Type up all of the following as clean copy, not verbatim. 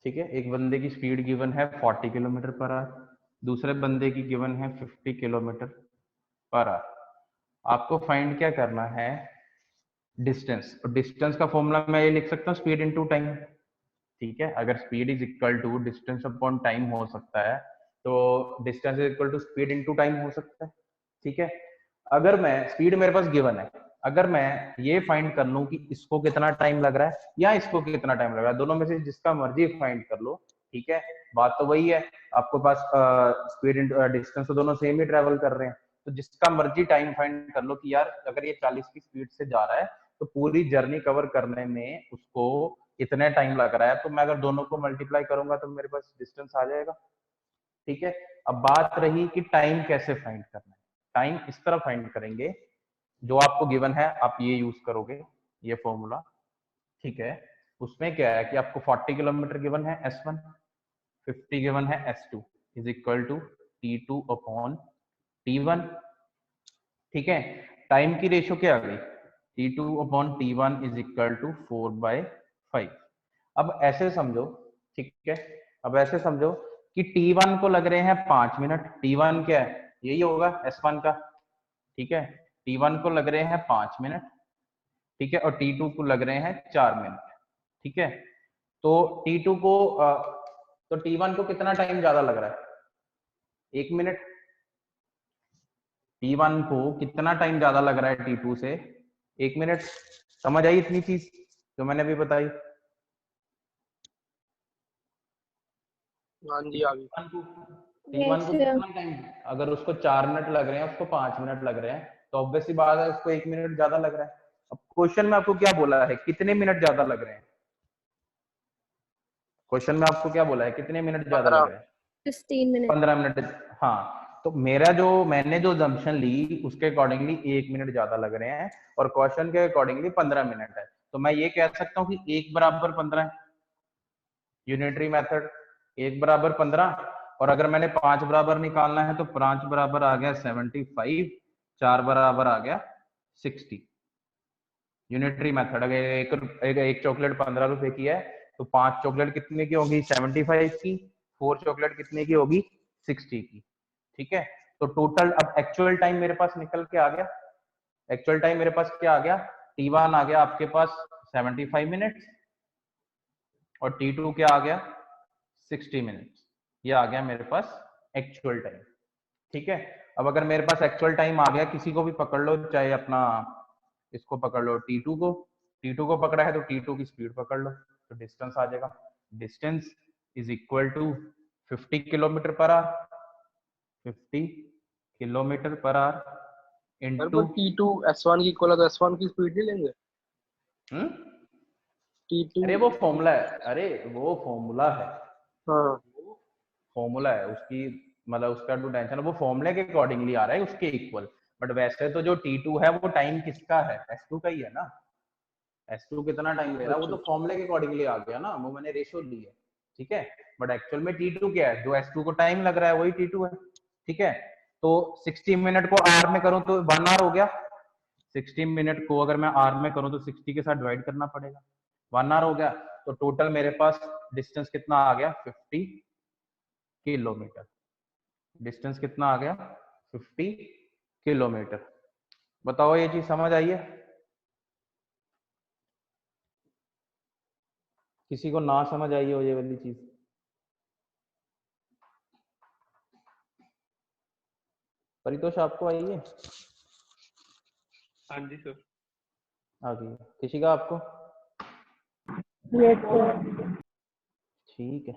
ठीक है, एक बंदे की स्पीड गिवन है 40 किलोमीटर पर आवर, दूसरे बंदे की गिवन है 50 किलोमीटर पर आवर। आपको फाइंड क्या करना है, डिस्टेंस। और डिस्टेंस का फॉर्मूला मैं ये लिख सकता हूँ, स्पीड इनटू टाइम। ठीक है, अगर speed is equal to distance upon time हो सकता है, तो distance is equal to speed into time हो सकता है। ठीक है, अगर मैं स्पीड मेरे पास गिवन है, अगर मैं ये फाइंड कर लूं कि इसको कितना टाइम लग रहा है या इसको कितना टाइम लग रहा है, दोनों में से जिसका मर्जी फाइंड कर लो। ठीक है, बात तो वही है, आपके पास स्पीड डिस्टेंस तो दोनों सेम ही ट्रेवल कर रहे हैं, तो जिसका मर्जी टाइम फाइंड कर लो कि यार अगर ये 40 की स्पीड से जा रहा है तो पूरी जर्नी कवर करने में उसको इतने टाइम लग रहा है, तो मैं अगर दोनों को मल्टीप्लाई करूंगा तो मेरे पास डिस्टेंस आ जाएगा। ठीक है, अब बात रही कि टाइम कैसे फाइंड करना है। टाइम इस तरह फाइंड करेंगे, जो आपको गिवन है आप ये यूज करोगे, ये फॉर्मूला। ठीक है, उसमें क्या है कि आपको 40 किलोमीटर गिवन है S1, 50 गिवन है S2, is equal to T2 upon T1। ठीक है, टाइम की रेशियो क्या आ गई, T2 upon T1 is equal to 4/5। अब ऐसे समझो, ठीक है, अब ऐसे समझो कि T1 को लग रहे हैं 5 मिनट। T1 क्या है, यही होगा S1 का। ठीक है, T1 को लग रहे हैं 5 मिनट, ठीक है, और T2 को लग रहे हैं 4 मिनट। ठीक है, तो T2 को तो T1 को कितना टाइम ज्यादा लग रहा है, 1 मिनट। T1 को कितना टाइम ज्यादा लग रहा है T2 से, 1 मिनट। समझ आई इतनी चीज जो मैंने अभी बताई। हाँ जी, आ गई। T1 को कितना टाइम, अगर उसको 4 मिनट लग रहे हैं, उसको 5 मिनट लग रहे हैं, तो ऑब्वियसली बात है उसको 1 मिनट ज्यादा लग रहा है। अब क्वेश्चन में आपको क्या बोला है, कितने मिनट ज्यादा लग रहे हैं, क्वेश्चन में आपको क्या बोला है, कितने मिनट ज्यादा लग 15। रहे हैं, 15 मिनट। 15 मिनट। हाँ, तो मेरा जो मैंने जो जम्पशन ली उसके अकॉर्डिंगली 1 मिनट ज्यादा लग रहे हैं, और क्वेश्चन के अकॉर्डिंगली 15 मिनट है, तो मैं ये कह सकता हूँ कि 1 = 15 है, यूनिटरी मेथड 1 = 15। और अगर मैंने 5 बराबर निकालना है तो 5 बराबर आ गया 75, 4 बराबर आ गया 60। यूनिटरी मेथड, अगर एक चॉकलेट 15 रुपए की है तो 5 चॉकलेट कितने की होगी, 75 की, 4 चॉकलेट कितने की होगी, 60 की। ठीक है, तो टोटल अब एक्चुअल टाइम मेरे पास निकल के आ गया, एक्चुअल टाइम मेरे पास क्या आ गया, T1 आ गया आपके पास 75 मिनट, और T2 क्या आ गया 60 मिनट। ये आ गया मेरे पास एक्चुअल टाइम। ठीक है, अब अगर मेरे पास एक्चुअल टाइम आ गया, किसी को भी पकड़ लो, चाहे अपना इसको पकड़ लो T2 को, T2 को पकड़ा है तो T2 की स्पीड पकड़ लो, तो डिस्टेंस आ जाएगा, distance is equal to 50 kilometre per hour, 50 kilometre per hour sir into per T2 S1 की इक्वल है तो S1 की स्पीड नहीं लेंगे? T2। अरे वो फॉर्मूला है, अरे वो फॉर्मूला है, हाँ। फॉर्मूला है उसकी, मतलब उसका जो टेंशन है वो फॉर्मूले के अकॉर्डिंगली आ रहा है उसके इक्वल। बट वैसे तो जो T2 है वो टाइम किसका है, S2 का ही है ना। S2 कितना टाइम ले रहा है वो अच्छा तो अच्छा। फॉर्मूले के अकॉर्डिंगली आ गया ना, वो मैंने रेशियो ली है। ठीक है, बट एक्चुअल में T2 क्या है, जो S2 को टाइम लग रहा है वही T2 है। ठीक है, तो 60 मिनट को आर में करूं तो 1 आवर हो गया, 60 मिनट को अगर मैं आर में करूं तो 60 के साथ डिवाइड करना पड़ेगा, 1 आवर हो गया। तो टोटल मेरे पास डिस्टेंस कितना आ गया, 50 किलोमीटर। डिस्टेंस कितना आ गया, 50 किलोमीटर। बताओ ये चीज समझ आई है, किसी को ना समझ आई हो ये वाली चीज। परितोष आपको आई है, हाँ जी सर। आ गई है, किसी का आपको, यस सर। ठीक है,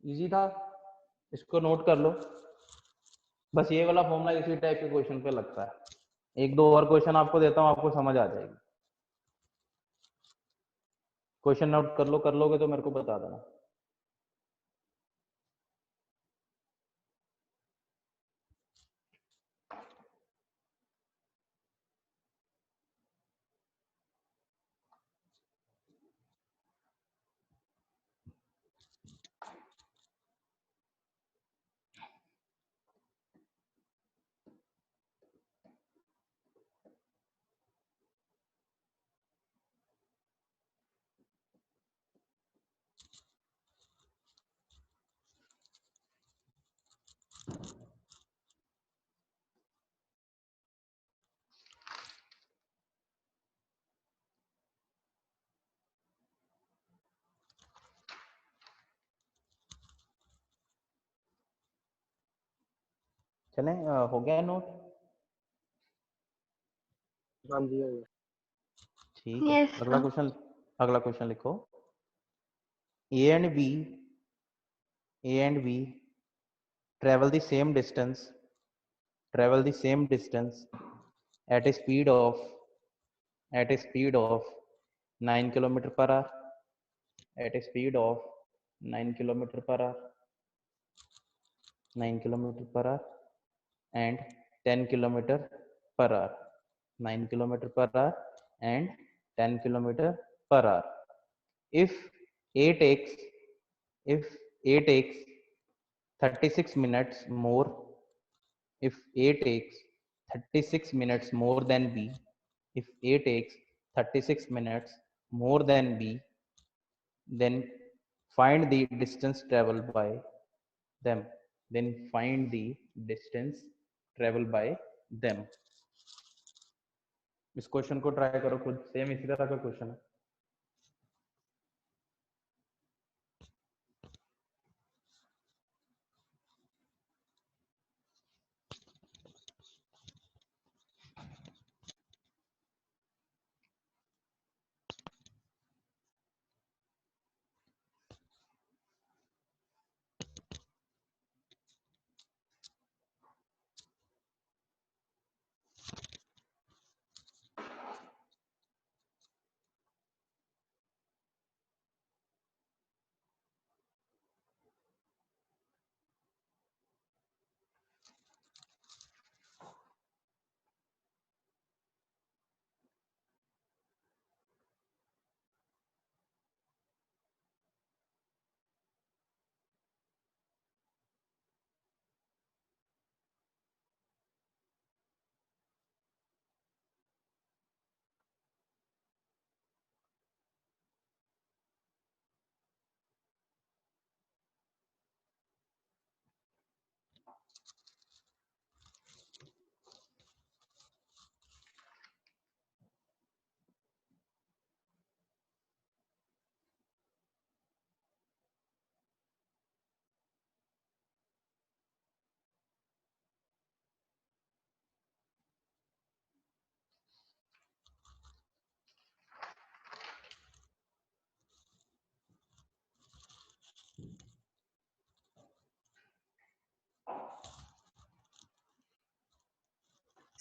इजी था, इसको नोट कर लो। बस ये वाला फॉर्मूला इसी टाइप के क्वेश्चन पे लगता है, एक दो और क्वेश्चन आपको देता हूँ, आपको समझ आ जाएगी। क्वेश्चन नोट कर लो, कर लोगे तो मेरे को बता देना। चलें, हो गया नोट? हाँ जी हो गया। ठीक है। Yes, अगला sir. क्वेश्चन, अगला क्वेश्चन लिखो। A and B travel the same distance at a speed of 9 kilometer per hour, at a speed of 9 kilometer per hour, 9 kilometer per hour and 10 kilometer per hour, 9 kilometer per hour and 10 kilometer per hour. If A takes if A takes 36 minutes more, if A takes 36 minutes more than B, if A takes 36 minutes more than B, then find the distance traveled by them. Then find the distance traveled by them. इस question को try करो खुद, same इसी तरह का question है।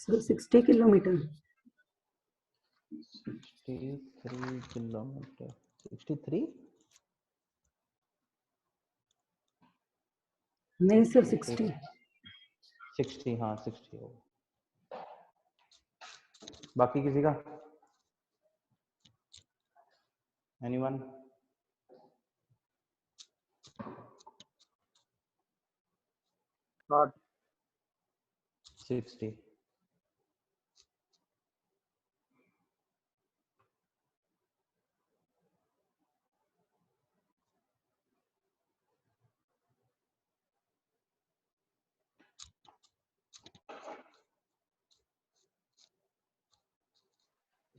So 60 kilometer. 63 kilometer, 63 नहीं sir 60. 60, हाँ 60 होगा। बाकी किसी का? एनीवन? हाँ 60।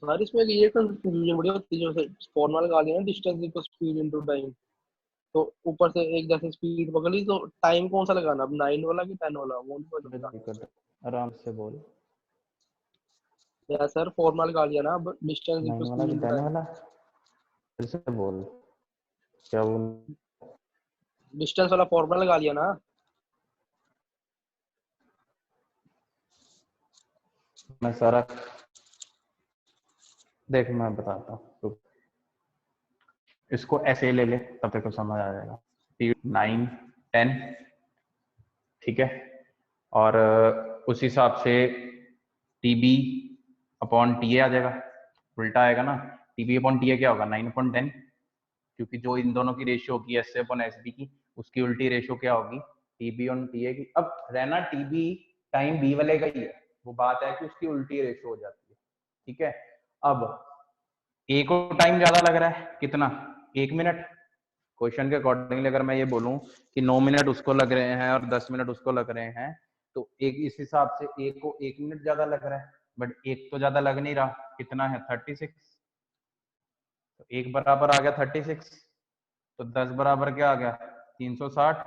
सर इसमें ये कंफ्यूजन बड़ी होती है, जैसे फॉर्मूला लगा लिया ना distance equal speed into time, तो ऊपर से एक जैसे स्पीड पकड़ी तो टाइम कौन सा लगाना, अब 9 वाला कि 10 वाला, वो नहीं पता चलता। दिक्कत, आराम से बोल। या सर फॉर्मूला लगा लिया ना, अब डिस्टेंस 9 इक्वल वाला स्पीड कि इनटू 10 टाइम। वाला? फिर से बोल, क्या बोल? डिस्टेंस वाला फॉर्मूला लगा लिया ना। मैं सारा देख, मैं बताता हूँ, इसको ऐसे ही ले ले, तब तक को समझ आ जाएगा। 9 10, ठीक है, और उस हिसाब से टीबी अपॉन टीए आ जाएगा, उल्टा आएगा ना। टीबी अपॉन टीए क्या होगा? 9/10, क्योंकि जो इन दोनों की रेशियो होगी एस अपॉन एस बी की, उसकी उल्टी रेशियो क्या होगी? टीबी ऑन टीए की। अब रहना टीबी टाइम बी वाले का ही है, वो बात है कि उसकी उल्टी रेशियो हो जाती है, ठीक है। अब ए को टाइम ज्यादा लग रहा है, कितना? 1 मिनट। क्वेश्चन के अकॉर्डिंगली अगर मैं ये बोलूं कि 9 मिनट उसको लग रहे हैं और 10 मिनट उसको लग रहे हैं, तो एक इस हिसाब से एक को 1 मिनट ज्यादा लग रहा है, बट एक तो ज्यादा लग नहीं रहा। कितना है? 36। तो एक बराबर आ गया 36, तो 10 बराबर क्या आ गया? 360,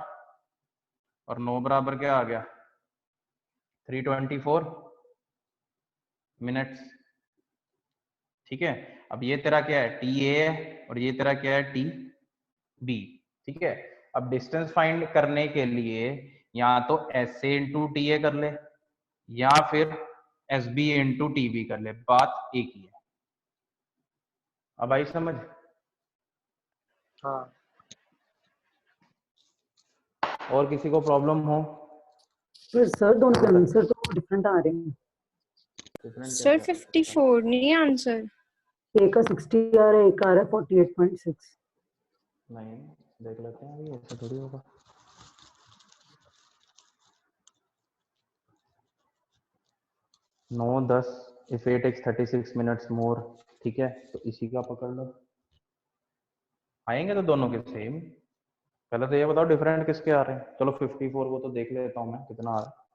और 9 बराबर क्या आ गया? 324 मिनट्स। ठीक है, अब ये तेरा क्या है, टी ए है, और ये तेरा क्या है, टी बी। ठीक है, अब डिस्टेंस फाइंड करने के लिए या तो S A into T A कर ले, या फिर S B into T B कर ले, बात एक ही है। अब आई समझ? हाँ और किसी को प्रॉब्लम हो? पर सर दोनों के आंसर तो डिफरेंट आ रहे हैं। डिफरेंट सर 54 नहीं आंसर। एक का 60 आ रहा है, एक आ रहा है 48.6। नहीं, देख लेते हैं, अभी ऐसा थोड़ी होगा। नौ 10 इफ 8 takes 36 minutes more। ठीक है, तो इसी का पकड़ लो, आएंगे तो दोनों के सेम। पहले तो ये बताओ डिफरेंट किसके आ रहे हैं। चलो 54 वो तो देख लेता हूँ मैं कितना आ रहा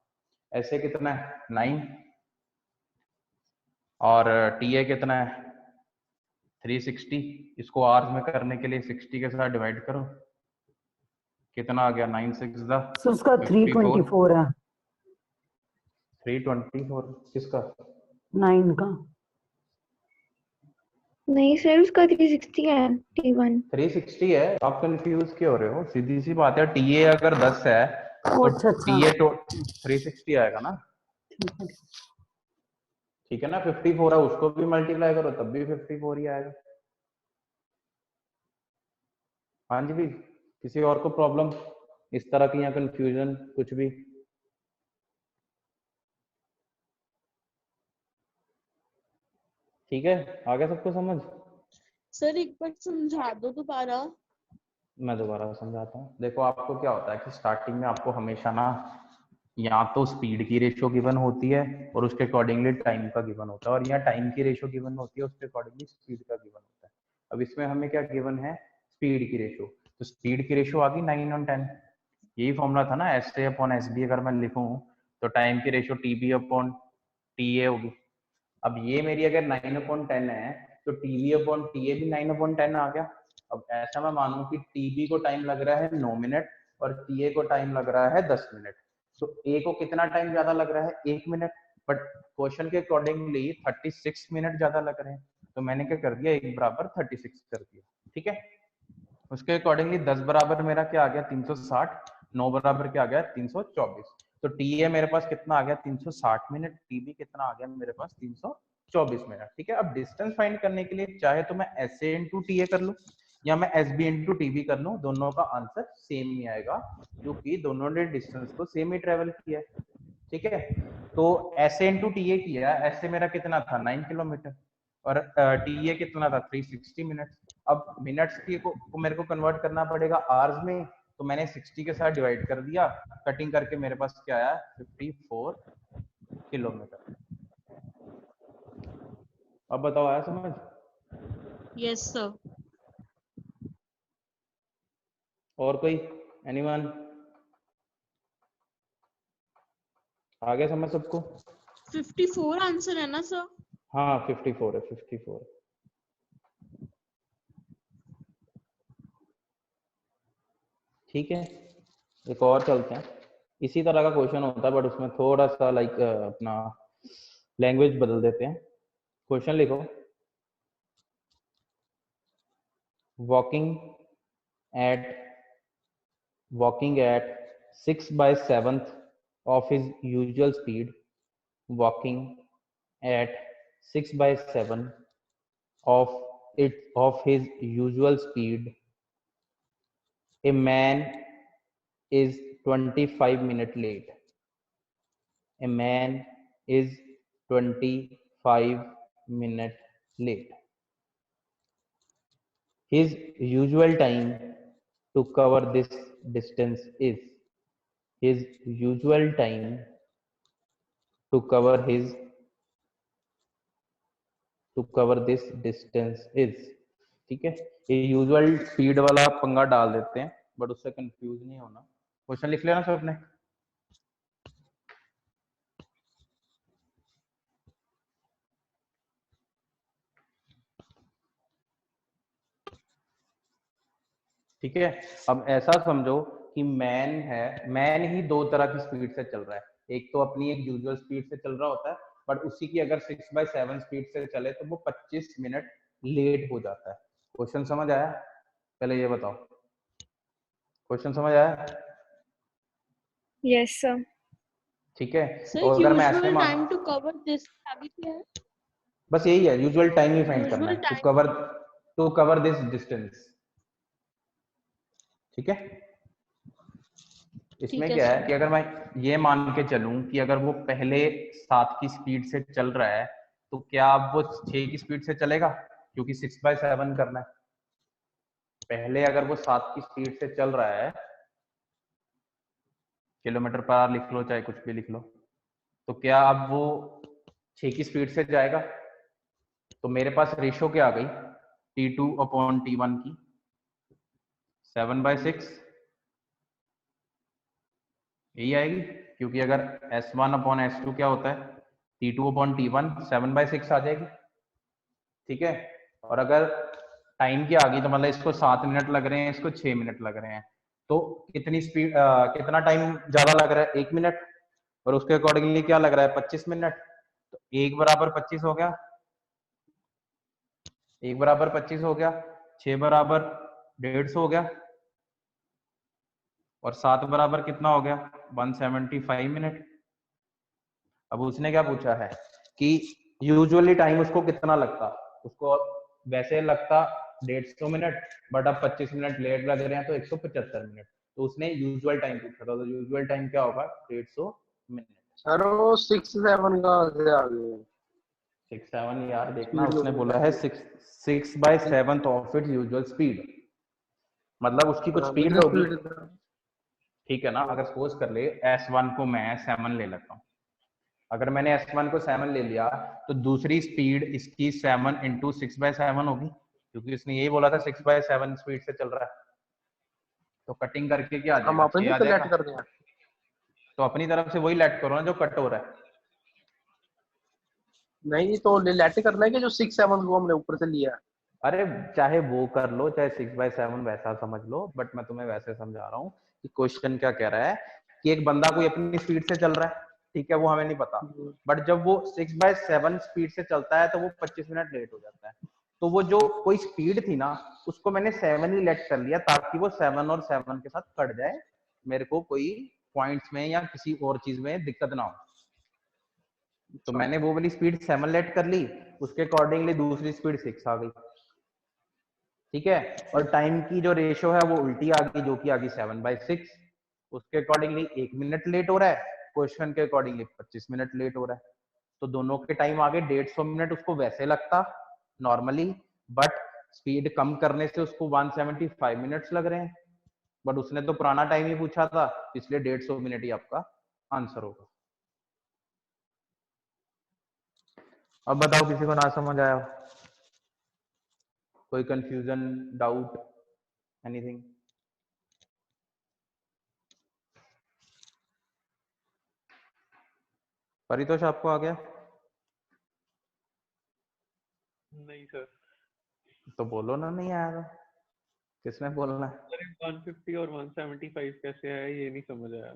है। ऐसे कितना है 9, और टी ए कितना है 360। इसको आवर्स में करने के लिए 60 के साथ डिवाइड करो, कितना आ गया 9 6 सर उसका 54। 324 है 324 किसका? 9 का। नहीं सर, उसका 360 है T1। 360 है, आप कंफ्यूज क्यों हो रहे हो? सीधी सी बात है, टीए अगर 10 है ओ तो अच्छा अच्छा, टीए तो 360 आएगा ना। ठीक है। ठीक है ना, 54 है, उसको भी मल्टीप्लाई करो तब भी 54 ही आएगा। हाँ जी भी, किसी और को प्रॉब्लम इस तरह की या कंफ्यूजन कुछ भी? ठीक है, आ गया सबको समझ? सर एक बार समझा दो दोबारा। मैं दोबारा समझाता हूँ। देखो आपको क्या होता है कि स्टार्टिंग में आपको हमेशा ना या तो स्पीड की रेशियो गिवन होती है और उसके अकॉर्डिंगली टाइम का गिवन होता है, और यहाँ टाइम की रेशियो गिवन होती है उसके अकॉर्डिंगली स्पीड का गिवन होता है। अब इसमें हमें क्या गिवन है, स्पीड की रेशियो। तो स्पीड की रेशियो आ गई 9 और 10। यही फॉर्मूला था ना, S A upon S B अगर मैं लिखूं तो टाइम की ratio T B upon T A होगी। अब ये मेरी अगर 9/10 है तो टीबी अपॉन टी ए भी 9/10 आ गया। अब ऐसा मैं मानूं कि टीबी को टाइम लग रहा है 9 मिनट और टी ए को टाइम लग रहा है 10 मिनट, तो ए को कितना टाइम ज्यादा लग रहा है 1 मिनट, बट क्वेश्चन के अकॉर्डिंगली 36 मिनट ज्यादा लग रहे हैं, तो मैंने क्या कर दिया, 1 बराबर 36 कर दिया। ठीक है, उसके अकॉर्डिंगली 10 बराबर मेरा क्या आ गया 360, 9 बराबर क्या आ गया 324। तो टी ए मेरे पास कितना आ गया 360 मिनट, टीबी कितना आ गया मेरे पास 324 मिनट। ठीक है, अब डिस्टेंस फाइंड करने के लिए चाहे तो मैं S A into T A कर लूं या मैं S B into T B कर लूं, दोनों का आंसर सेम ही आएगा क्योंकि दोनों ने डिस्टेंस को सेम ही ट्रेवल किया है। ठीक है, तो एस ए इंटू टी ए किया, एस ए मेरा कितना था 9 किलोमीटर और टी ए कितना था 360 मिनट। अब मिनट्स को मेरे को कन्वर्ट करना पड़ेगा आवर्स में, तो मैंने 60 के साथ डिवाइड कर दिया, कटिंग करके मेरे पास क्या आया 54 किलोमीटर। अब बताओ आया समझ? Yes sir. और कोई एनीवन? आ गया समझ सबको? 54 आंसर है ना सर? हाँ 54 है, 54। ठीक है, एक और चलते हैं। इसी तरह का क्वेश्चन होता है बट उसमें थोड़ा सा लाइक अपना लैंग्वेज बदल देते हैं। क्वेश्चन लिखो, walking at 6/7 of his usual speed, walking at 6/7 of his usual speed, a man is 25 minutes late. A man is 25 minutes late. His usual time to cover this distance is. His usual time to cover this distance is। ठीक है, ये usual speed वाला पंगा डाल देते हैं but उससे confuse नहीं होना। क्वेश्चन लिख लेना सबने। ठीक है, अब ऐसा समझो कि मैन है, मैन ही दो तरह की स्पीड से चल रहा है। एक तो अपनी एक यूजुअल स्पीड से चल रहा होता है, बट उसी की अगर 6/7 स्पीड से चले तो वो 25 मिनट लेट हो जाता है। क्वेश्चन समझ आया? पहले ये बताओ, क्वेश्चन समझ आया? Yes, sir. ठीक है। सर और अगर मैं ऐसे यूजुअल मान, टाइम टू कवर दिस अभी क्या है? बस यही है, यूजुअल टाइम ही फाइंड करना यूजुअल है time. To cover this distance. ठीक है। इसमें ठीक है क्या है सर। कि अगर मैं ये मान के चलूं कि अगर वो पहले 7 की स्पीड से चल रहा है तो क्या अब वो 6 की स्पीड से चलेगा, क्योंकि 6/7 करना है। पहले अगर वो 7 की स्पीड से चल रहा है, किलोमीटर पर आवर लिख लो चाहे कुछ भी लिख लो, तो क्या अब वो 6 की स्पीड से जाएगा? तो मेरे पास रेशो क्या आ गई T2/T1 की 7/6 यही आएगी, क्योंकि अगर S1/S2 क्या होता है T2/T1 7/6 आ जाएगी। ठीक है। और अगर टाइम की आ गई तो मतलब इसको 7 मिनट लग रहे हैं, इसको 6 मिनट लग रहे हैं, तो कितनी स्पीड कितना टाइम ज्यादा लग रहा है? 1 मिनट। और उसके अकॉर्डिंगली क्या लग रहा है? 25 मिनट। तो 1 बराबर 25 हो गया, 1 बराबर 25 हो गया, 6 बराबर 150 हो गया, और 7 बराबर कितना हो गया? 175 मिनट। अब उसने क्या पूछा है कि यूजुअली टाइम उसको कितना लगता, उसको वैसे लगता 150 मिनट, बट अब 25 मिनट लेट लग रहे हैं तो 175 मिनट। तो उसने यूजुअल टाइम पूछा था, तो यूजुअल टाइम क्या होगा? 150 मिनट। सर वो 6-7 का से आ गए 6-7 यार देखना, स्पीड उसने को बोला है 6/7 ऑफ इट्स यूजुअल स्पीड, मतलब उसकी कुछ स्पीड कितनी होगी। स्पीड था? ठीक है ना। अगर सपोज कर ले S1 को मैं 7 ले लेता हूँ, अगर मैंने S1 को 7 ले लिया तो दूसरी स्पीड इसकी 7 × 6/7 होगी, क्योंकि उसने यही बोला था 6/7 स्पीड से चल रहा है। तो कटिंग करके क्या आ हम जाएगा? 6 अपनी आ तो जाएगा। लेट कर दें? तो अपनी तरफ से वही लेट करो ना जो कट हो रहा है। नहीं तो लेट करना है कि जो 6-7 को हमने ऊपर से लिया है? अरे चाहे वो कर लो चाहे 6/7 वैसा समझ लो, बट मैं तुम्हें वैसे समझा रहा हूँ कि क्वेश्चन क्या कह रहा है कि एक बंदा कोई अपनी स्पीड से चल रहा है, ठीक है, वो हमें नहीं पता, बट जब वो 6/7 स्पीड से चलता है तो वो 25 मिनट लेट हो जाता है। तो वो जो कोई स्पीड थी ना, उसको मैंने 7 ही लेट कर लिया ताकि वो 7 और 7 के साथ कट जाए, मेरे को कोई पॉइंट्स में या किसी और चीज में दिक्कत ना हो। तो मैंने वो वाली स्पीड 7 लेट कर ली, उसके अकॉर्डिंगली दूसरी स्पीड 6 आ गई। ठीक है। और टाइम की जो रेशो है वो उल्टी आ गई, जो कि आ गई 7/6। उसके अकॉर्डिंगली 1 मिनट लेट हो रहा है, क्वेश्चन के अकॉर्डिंगली 25 मिनट लेट हो रहा है। तो दोनों के टाइम आगे 150 मिनट उसको वैसे लगता नॉर्मली, बट स्पीड कम करने से उसको 175 मिनट्स लग रहे हैं। बट उसने तो पुराना टाइम ही पूछा था, इसलिए 150 मिनट ही आपका आंसर होगा। अब बताओ किसी को ना समझ आया, कोई कंफ्यूजन, डाउट, एनीथिंग? परितोष आपको आ गया? नहीं सर। तो बोलो ना, नहीं आया तो किसने बोलना है? सर 150 और 175 कैसे आया ये नहीं समझ आया।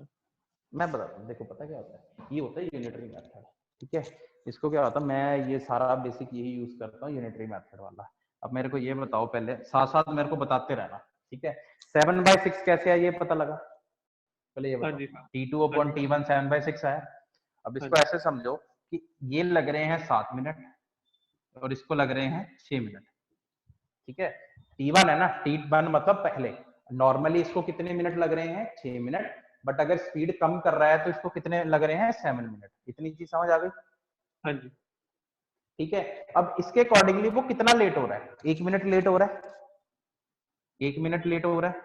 मैं बताता हूँ, देखो पता क्या होता है, ये होता है यूनिटरी मेथड। ठीक है। इसको क्या होता है, मैं ये सारा बेसिक यही यूज करता हूँ, यूनिटरी मेथड वाला। अब मेरे को ये बताओ, पहले साथ साथ मेरे को बताते रहना, ठीक है। 7/6 कैसे आया ये पता लगा? पहले ये हाँ बताओ। जी सर। T2/T1 7/6 आया। अब इसको ऐसे समझो कि ये लग रहे हैं 7 मिनट और इसको लग रहे हैं 6 मिनट। ठीक है। T1 है ना, T1 मतलब पहले, नॉर्मली इसको कितने मिनट लग रहे हैं? 6 मिनट, बट अगर स्पीड कम कर रहा है तो इसको कितने लग रहे हैं? 7 मिनट। इतनी चीज समझ आ गई? हाँ जी। ठीक है। अब इसके अकॉर्डिंगली वो कितना लेट हो रहा है? 1 मिनट लेट हो रहा है, 1 मिनट लेट हो रहा है।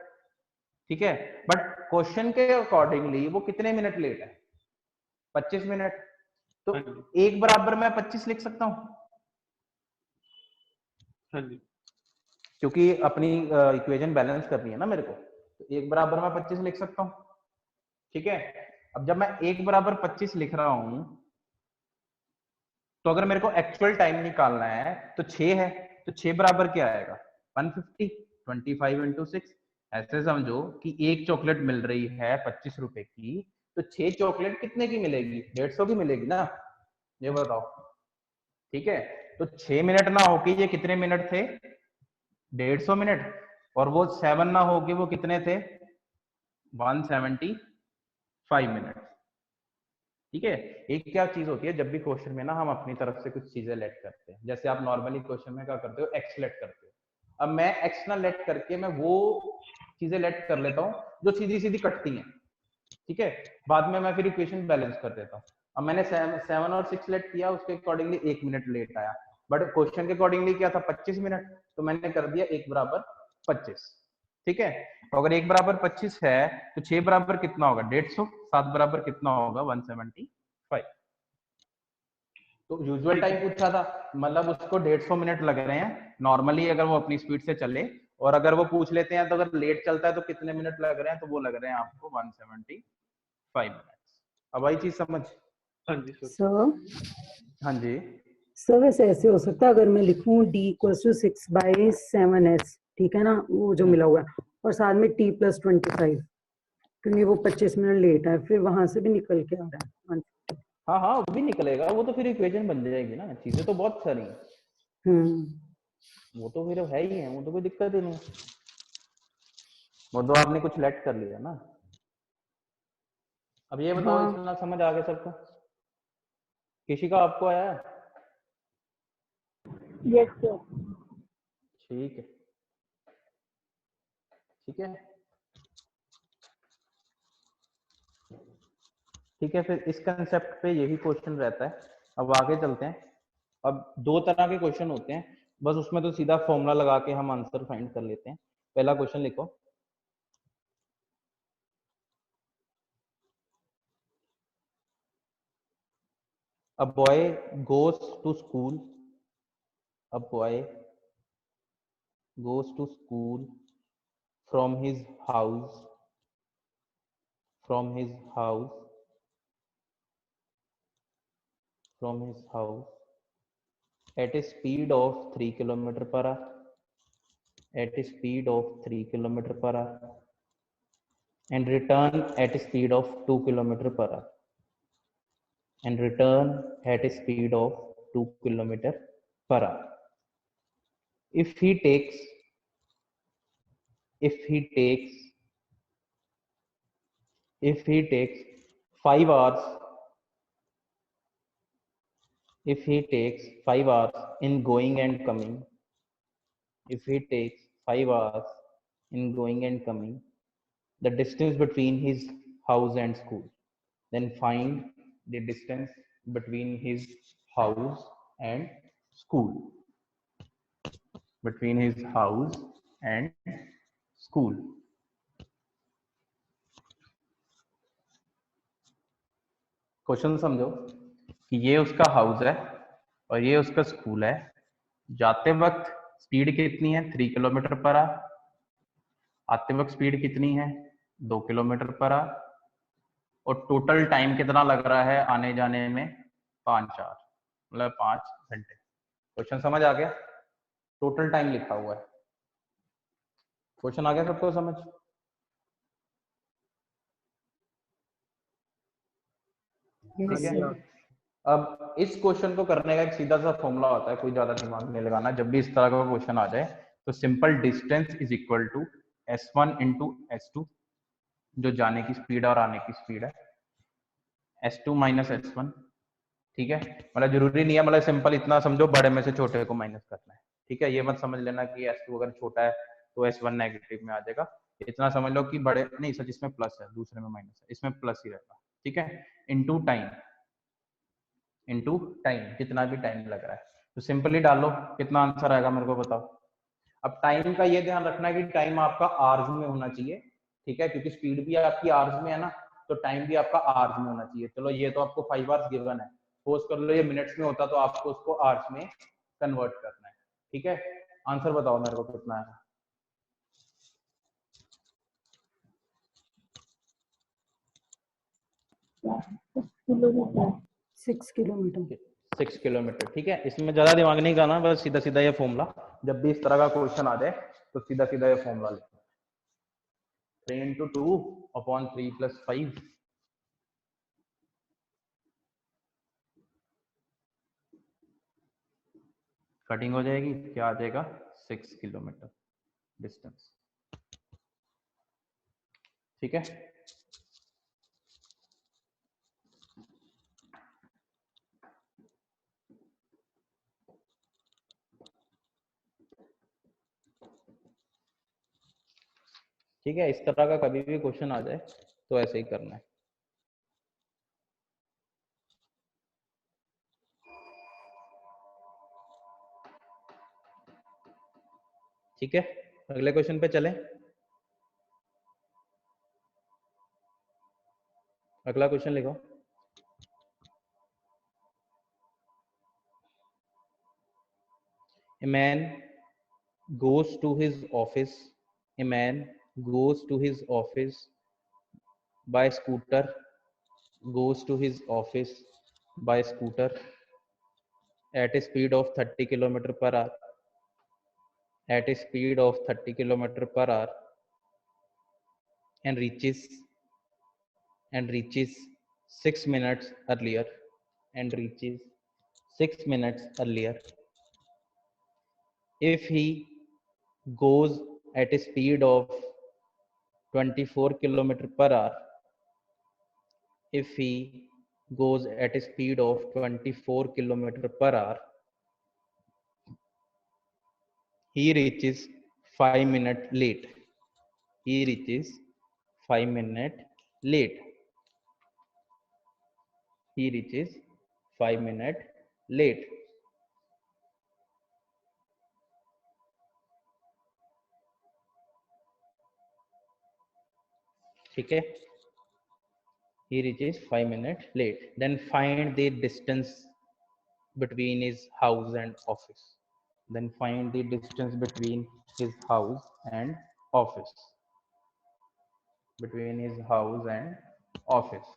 ठीक है। बट क्वेश्चन के अकॉर्डिंगली वो कितने मिनट लेट है? 25 मिनट। तो हाँ जी। 1 बराबर मैं 25 लिख सकता हूं, हाँ जी। क्योंकि अपनी इक्वेशन बैलेंस करनी है ना मेरे को, तो 1 बराबर मैं 25 लिख सकता हूं। ठीक है। अब जब मैं 1 बराबर 25 लिख रहा हूं, तो अगर मेरे को एक्चुअल टाइम निकालना है तो 6 है, तो 6 बराबर क्या आएगा? 150, 25 × 6। ऐसे समझो कि एक चॉकलेट मिल रही है 25 रुपए की, तो 6 चॉकलेट कितने की मिलेगी? 150 की मिलेगी ना, ये बताओ। ठीक है, तो 6 मिनट ना होके ये कितने मिनट थे? 150 मिनट। और वो 7 ना होके वो कितने थे? 175 मिनट। ठीक है, एक क्या चीज होती है, जब भी क्वेश्चन में ना हम अपनी तरफ से कुछ चीजें लेट करते हैं, जैसे आप नॉर्मली क्वेश्चन में क्या करते हो, एक्स लेट करते हो। अब मैं एक्स ना लेट करके मैं वो चीजें लेट कर लेता हूँ जो सीधी सीधी कटती हैं। ठीक है, बाद में मैं फिर इक्वेशन बैलेंस कर देता हूँ। अब मैंने 7 और 6 लेट किया, उसके अकॉर्डिंगली 1 मिनट लेट आया, बट क्वेश्चन के अकॉर्डिंगली क्या था? 25 मिनट, तो मैंने कर दिया 1 बराबर 25। ठीक है, तो अगर 1 बराबर 25 है तो 6 बराबर कितना होगा? 150। 7 बराबर कितना होगा? 175। तो यूजुअल टाइम पूछा था, मतलब उसको 150 मिनट लग रहे हैं नॉर्मली अगर वो अपनी स्पीड से चले, और अगर वो पूछ लेते हैं तो अगर लेट चलता है तो कितने मिनट लग रहे हैं, तो वो लग रहे हैं आपको 175 मिनट्स। अब आई चीज समझ? हाँ जी सर। सर हाँ जी। सर वैसे ऐसे हो सकता है अगर मैं लिखूं d इक्वल्स टू 6/7s, ठीक है ना, वो जो मिला हुआ है, और साथ में t + 25, क्योंकि वो 25 मिनट लेट है, फिर वहां से भी निकल के आ रहा है। हाँ हाँ, वो भी निकलेगा, वो तो फिर इक्वेशन बन जाएगी ना, चीजें तो बहुत सारी हैं। वो तो फिर है ही है, वो तो कोई दिक्कत ही नहीं है, वो तो आपने कुछ लेट कर लिया ना। अब ये बताओ, हाँ। इतना समझ आ गया सबको? किसी का आपको आया है? Yes, sir. ठीक है, ठीक है, ठीक है। फिर इस कंसेप्ट पे यही क्वेश्चन रहता है। अब आगे चलते हैं। अब 2 तरह के क्वेश्चन होते हैं, बस उसमें तो सीधा फॉर्मूला लगा के हम आंसर फाइंड कर लेते हैं। पहला क्वेश्चन लिखो। A boy goes to school. A boy goes to school from his house. From his house. From his house at a speed of 3 km per hour. At a speed of 3 km per hour. And return at a speed of 2 km per hour. And return at a speed of 2 km per hour. If he takes 5 hours, if he takes 5 hours in going and coming, if he takes 5 hours in going and coming, the distance between his house and school, then find the distance between his house and school. Between his house and school. Question समझो कि ये उसका house है और ये उसका school है। जाते वक्त स्पीड कितनी है? 3 किलोमीटर पर आवर। आते वक्त स्पीड कितनी है? 2 किलोमीटर पर आवर। और टोटल टाइम कितना लग रहा है आने जाने में? 5 आवर, मतलब 5 घंटे। क्वेश्चन समझ आ गया? टोटल टाइम लिखा हुआ है। क्वेश्चन आ गया सबको समझ? ठीक है। अब इस क्वेश्चन को करने का एक सीधा सा फॉर्मूला होता है, कोई ज्यादा दिमाग नहीं लगाना। जब भी इस तरह का क्वेश्चन आ जाए तो simple distance is equal to S1 into S2, जो जाने की स्पीड और आने की स्पीड है, S2 माइनस S1। ठीक है, मतलब जरूरी नहीं है, मतलब सिंपल इतना समझो, बड़े में से छोटे को माइनस करना है। ठीक है, ये मत समझ लेना कि S2 अगर छोटा है तो S1 नेगेटिव में आ जाएगा। इतना समझ लो कि बड़े नहीं, सच इसमें प्लस है, दूसरे में माइनस है, इसमें प्लस ही रहेगा। ठीक है, इनटू टाइम, इनटू टाइम, कितना भी टाइम लग रहा है तो सिंपली डालो, कितना आंसर आएगा मेरे को बताओ। अब टाइम का ये ध्यान रखना है कि टाइम आपका आवर्स में होना चाहिए। ठीक है, क्योंकि स्पीड भी आपकी आवर्स में है ना, तो टाइम भी आपका आवर्स में होना चाहिए। चलो ये तो आपको 5 आवर्स गिवन है, सपोज कर लो ये मिनट्स में होता तो आपको उसको आवर्स में कन्वर्ट करना है। ठीक है, आंसर बताओ मेरे को कितना है? 6 किलोमीटर। 6 किलोमीटर। ठीक है, इसमें ज्यादा दिमाग नहीं करना, बस सीधा सीधा ये फॉर्मूला, जब भी इस तरह का क्वेश्चन आ जाए तो सीधा सीधा ये फॉर्मूला लिखो। 3 into 2 upon 3 plus 5 कटिंग हो जाएगी, क्या आ जाएगा 6 किलोमीटर डिस्टेंस। ठीक है, ठीक है। इस तरह का कभी भी क्वेश्चन आ जाए तो ऐसे ही करना है। ठीक है, अगले क्वेश्चन पे चलें। अगला क्वेश्चन लिखो। A man goes to his office. A man goes to his office by scooter. Goes to his office by scooter at a speed of 30 kilometer per hour. At a speed of 30 kilometer per hour, and reaches 6 minutes earlier. And reaches 6 minutes earlier. If he goes at a speed of 24 kilometer per hour, if he goes at a speed of 24 kilometer per hour, he reaches 5 minutes late. He reaches 5 minutes late. He reaches 5 minutes late. ठीक है, he reaches 5 minutes late. Then find the distance between his house and office. Then find the distance between his house and office. Between his house and office.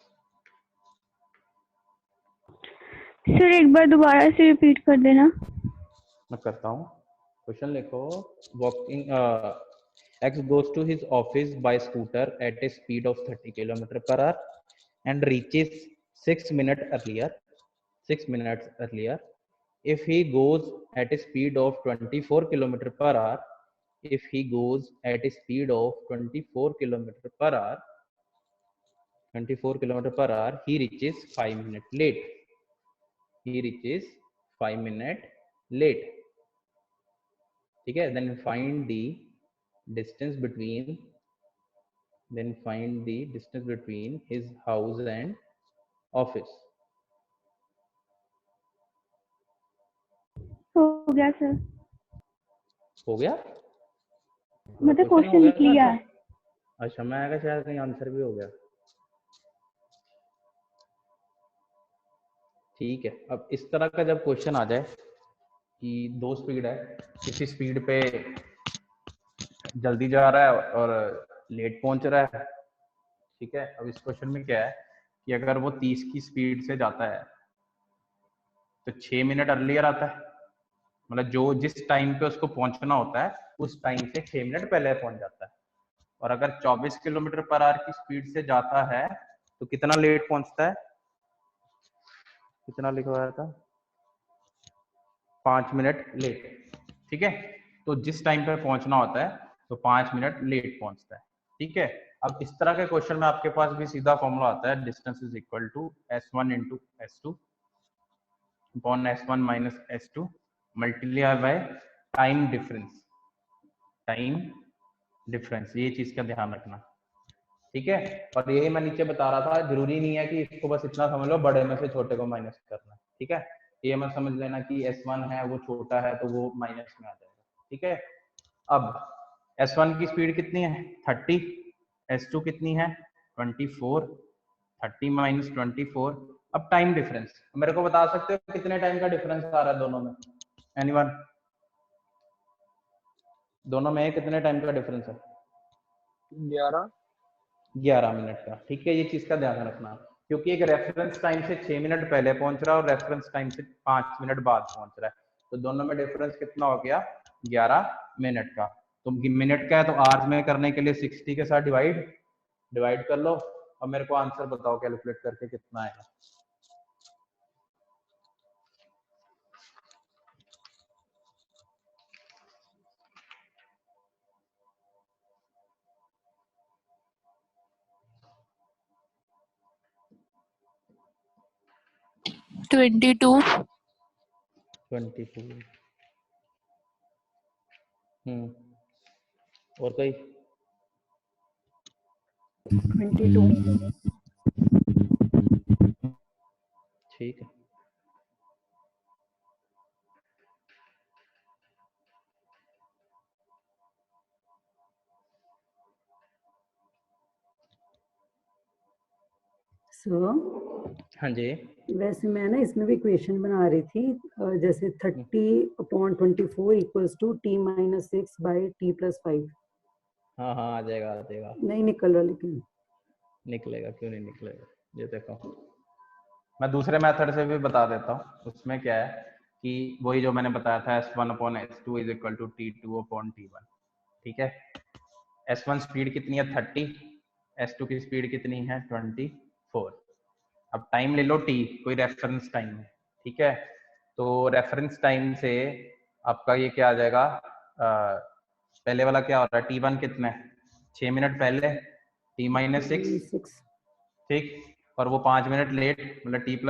Sir एक बार दोबारा से repeat कर देना। मैं करता हूँ। क्वेश्चन लिखो। Walking X goes to his office by scooter at a speed of 30 km per hour and reaches 6 minutes earlier. 6 minutes earlier. If he goes at a speed of 24 km per hour, if he goes at a speed of 24 km per hour, 24 km per hour, he reaches 5 minutes late. He reaches 5 minutes late. ठीक है, then find the distance between his house and office. हो गया sir, हो गया, मतलब question हो question गया लिख लिया था। है। अच्छा, मैं आएगा शायद कहीं आंसर भी हो गया। ठीक है, अब इस तरह का जब क्वेश्चन आ जाए कि दो स्पीड है, किसी स्पीड पे जल्दी जा रहा है और लेट पहुंच रहा है। ठीक है, अब इस क्वेश्चन में क्या है कि अगर वो 30 की स्पीड से जाता है तो 6 मिनट अर्लियर आता है। मतलब जो जिस टाइम पे उसको पहुंचना होता है उस टाइम से 6 मिनट पहले पहुंच जाता है। और अगर 24 किलोमीटर पर आवर की स्पीड से जाता है तो कितना लेट पहुंचता है? कितना लिखवाया था? 5 मिनट लेट। ठीक है, तो जिस टाइम पे पहुंचना होता है तो 5 मिनट लेट पहुंचता है। ठीक है, अब इस तरह के क्वेश्चन में आपके पास भी सीधा फॉर्मूला आता है, distance is equal to s1 into s2 upon s1 minus s2 multiply by time difference. Time difference, ये चीज का ध्यान रखना। ठीक है, और यही मैं नीचे बता रहा था, जरूरी नहीं है कि इसको बस इतना समझ लो बड़े में से छोटे को माइनस करना। ठीक है, ये मत समझ लेना कि s1 है वो छोटा है तो वो माइनस में आ जाएगा। ठीक है, अब s1 की स्पीड कितनी है? 30। s2 कितनी है? 24। 30 माइनस 24। अब टाइम डिफरेंस मेरे को बता सकते हो कितने टाइम का डिफरेंस आ रहा है दोनों में? एनीवन? दोनों में कितने टाइम का डिफरेंस है? 11 मिनट का। ठीक है, ये चीज का ध्यान रखना, क्योंकि एक रेफरेंस टाइम से 6 मिनट पहले पहुंच रहा है और रेफरेंस टाइम से 5 मिनट बाद पहुंच रहा है, तो दोनों में डिफरेंस कितना हो गया? 11 मिनट का। तो मिनट का है तो आवर्स में करने के लिए 60 के साथ डिवाइड कर लो और मेरे को आंसर बताओ कैलकुलेट करके कितना आएगा। 22 22। और कोई? 22। ठीक है। सो हाँ जी। वैसे मैं ना इसमें भी इक्वेशन बना रही थी, जैसे 30/24 इक्वल्स टू t-6/t+5। हाँ हाँ, आ जाएगा आ जाएगा। नहीं निकल रहा लेकिन। निकलेगा, क्यों नहीं निकलेगा। ये देखो, मैं दूसरे मेथड से भी बता देता हूँ। उसमें क्या है कि वही जो मैंने बताया था, S1/S2 is equal to T2/T1। ठीक है। S1 स्पीड कितनी है 30, S2 की स्पीड कितनी है 24। अब टाइम ले लो T, कोई रेफरेंस टाइम है। ठीक है। तो रेफरेंस टाइम से आपका ये क्या आ जाएगा, पहले वाला क्या हो रहा है, T1 कितना है 6 मिनट पहले, T-6। 6। ठीक। और वो 5 मिनट लेट, मतलब T+5। अब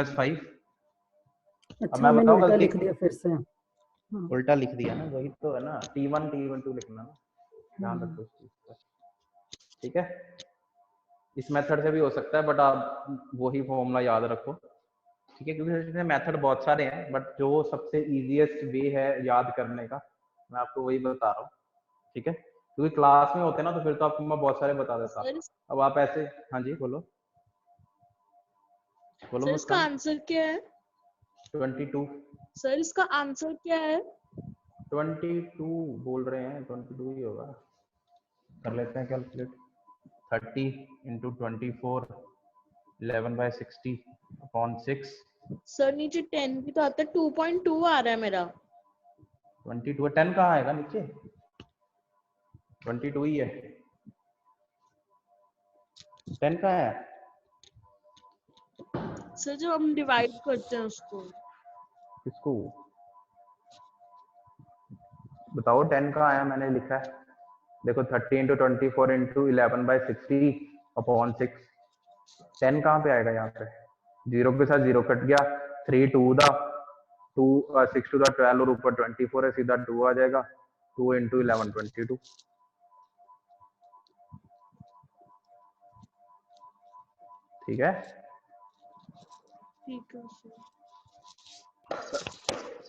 अच्छा मैं मैंने बताऊँ उल्टा गलती, लिख दिया फिर से। हाँ। उल्टा लिख दिया ना, वही तो है ना, T1 T12 लिखना ना, ध्यान रखो इस चीज का। ठीक है। इस मेथड से भी हो सकता है, बट आप वही फॉर्मूला याद रखो। ठीक है, क्योंकि इसमें मेथड बहुत सारे हैं, बट जो सबसे इजीएस्ट वे है याद करने का, मैं आपको वही बता रहा हूँ। ठीक है, क्योंकि क्लास में होते ना तो फिर तो आपको मैं बहुत सारे बता देता। सर अब आप ऐसे, हाँ जी बोलो बोलो सर इसका मुस्कान। आंसर क्या है? 22। सर इसका आंसर क्या है? 22 बोल रहे हैं, 22 ही होगा। कर लेते हैं कैलकुलेट। 30 × 24 11/60/6। सर नीचे 10 भी तो आता है, 2.2 आ रहा है मेरा। 22 10 कहाँ आएगा नीचे, 22 ही है। 10 कहाँ है? सर जब हम डिवाइड करते हैं उसको। किसको बताओ, 10 कहाँ आया, मैंने लिखा है देखो, 30 × 24 × 11/60/6। 10 कहाँ पे आएगा यहाँ पे, जीरो के साथ जीरो कट गया, 3 2 6 2 12 और ऊपर 24 है, सीधा 2 आ जाएगा। 2 × 11 22। ठीक है। ठीक है सर।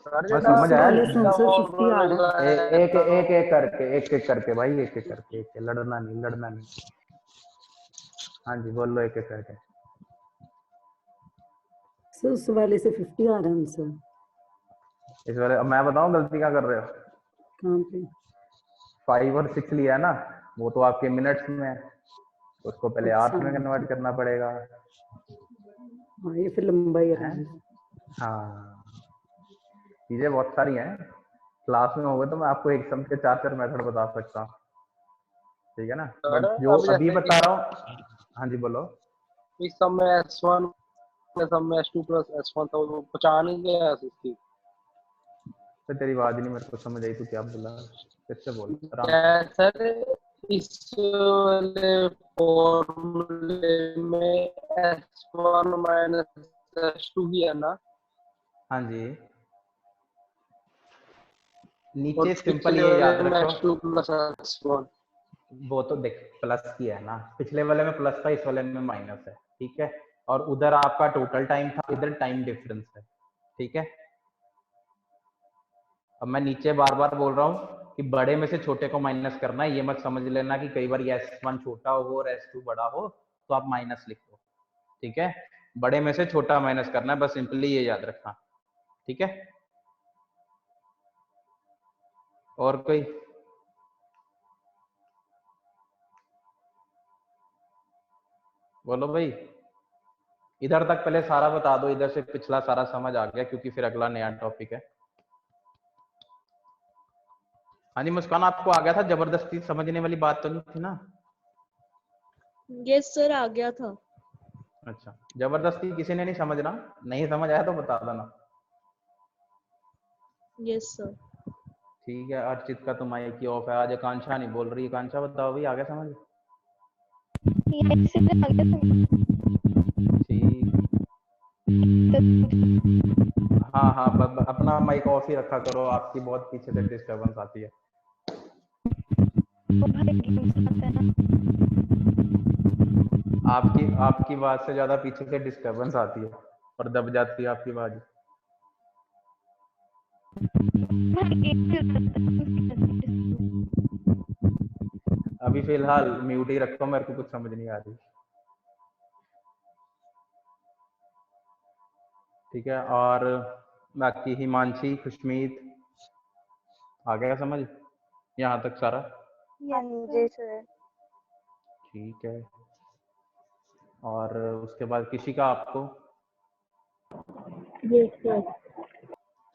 बस समझ आया। वाले से आंसर 50 आ रहा है। एक एक करके भाई, एक एक करके, लड़ना नहीं। हाँ जी बोलो, एक एक करके। सर उस वाले से 50 आ रहा है आंसर। इस वाले, अब मैं बताऊं गलती क्या कर रहे हो। कहाँ पे? 5 और 6 लिया है ना, वो तो आपके मिनट्स में है, उसको पहले अच्छा आवर्स में कन्वर्ट करना पड़ेगा। हाँ, ये फिर लंबा ही हैं? रहेगा। हाँ, चीजें बहुत सारी हैं। क्लास में होगा तो मैं आपको एक सम के 4 मेथड बता सकता हूँ। ठीक है ना, सर बट जो अब अभी जैसे बता रहा हूँ, हाँ जी बोलो। इस सब में S1 सब में S2 प्लस S1 था, वो पहचान ही गया इसकी। तो तेरी आवाज नहीं मेरे को समझ आई, तू क्या बोला, फिर से बोल आराम से। क्या सर इस वाले फॉर्मूले में S1 माइनस S2 भी है ना, हाँ जी, और नीचे सिंपल पिछले ये वाले याद में रखो, S2 प्लस S1। वो तो देख प्लस की है ना, पिछले वाले में प्लस था, इस वाले में माइनस है। ठीक है, और उधर आपका टोटल टाइम था, इधर टाइम डिफरेंस है। ठीक है, अब मैं नीचे बार बार बोल रहा हूँ कि बड़े में से छोटे को माइनस करना है, ये मत समझ लेना कि कई बार S1 छोटा हो और S2 बड़ा हो तो आप माइनस लिखो। ठीक है, बड़े में से छोटा माइनस करना है, बस सिंपली ये याद रखना। ठीक है, और कोई? बोलो भाई, इधर तक पहले सारा बता दो, इधर से पिछला सारा समझ आ गया, क्योंकि फिर अगला नया टॉपिक है। हाँ जी मुस्कान, आपको आ गया था, जबरदस्ती समझने वाली बात तो नहीं थी ना? यस सर आ गया था। अच्छा, जबरदस्ती किसी ने नहीं समझना, नहीं समझ आया तो बता देना। Yes sir. ठीक है, अर्चित का तो माइक ही ऑफ है, आज आकांक्षा नहीं बोल रही। आकांक्षा बताओ भाई, आ गया समझ? ठीक। हाँ हाँ, अपना माइक ऑफ ही रखा करो, आपकी बहुत पीछे से डिस्टरबेंस आती है। आपकी आवाज से ज्यादा पीछे से डिस्टरबेंस आती है और दब जाती है आपकी आवाज। अभी फिलहाल म्यूट ही रखो, मेरे को कुछ समझ नहीं आ रही। ठीक है, और बाकी हिमांशी, खुशमीत आ गया समझ यहाँ तक सारा? जी सर। ठीक है, और उसके बाद किसी का आपको? Yes sir.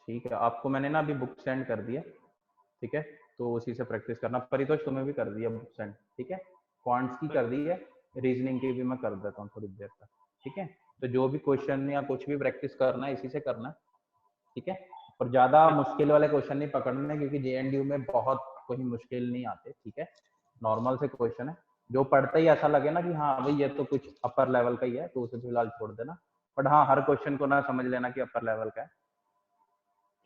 ठीक है, आपको मैंने ना अभी बुक सेंड कर दिया, ठीक है, तो उसी से प्रैक्टिस करना। परितोष तुम्हें भी कर दिया बुक सेंड, ठीक है, क्वांट्स की कर दी है, रीजनिंग की भी मैं कर देता हूँ थोड़ी देर तक, ठीक है। तो जो भी क्वेश्चन या कुछ भी प्रैक्टिस करना है इसी से करना, ठीक है। और ज्यादा मुश्किल वाले क्वेश्चन नहीं पकड़ने, क्योंकि जेएनडीयू में बहुत कोई मुश्किल नहीं आते, ठीक है, नॉर्मल से क्वेश्चन है। जो पढ़ते ही ऐसा लगे ना कि हाँ भाई ये तो कुछ अपर लेवल का ही है, तो उसे फिलहाल छोड़ देना, बट हाँ हर क्वेश्चन को ना समझ लेना कि अपर लेवल का है,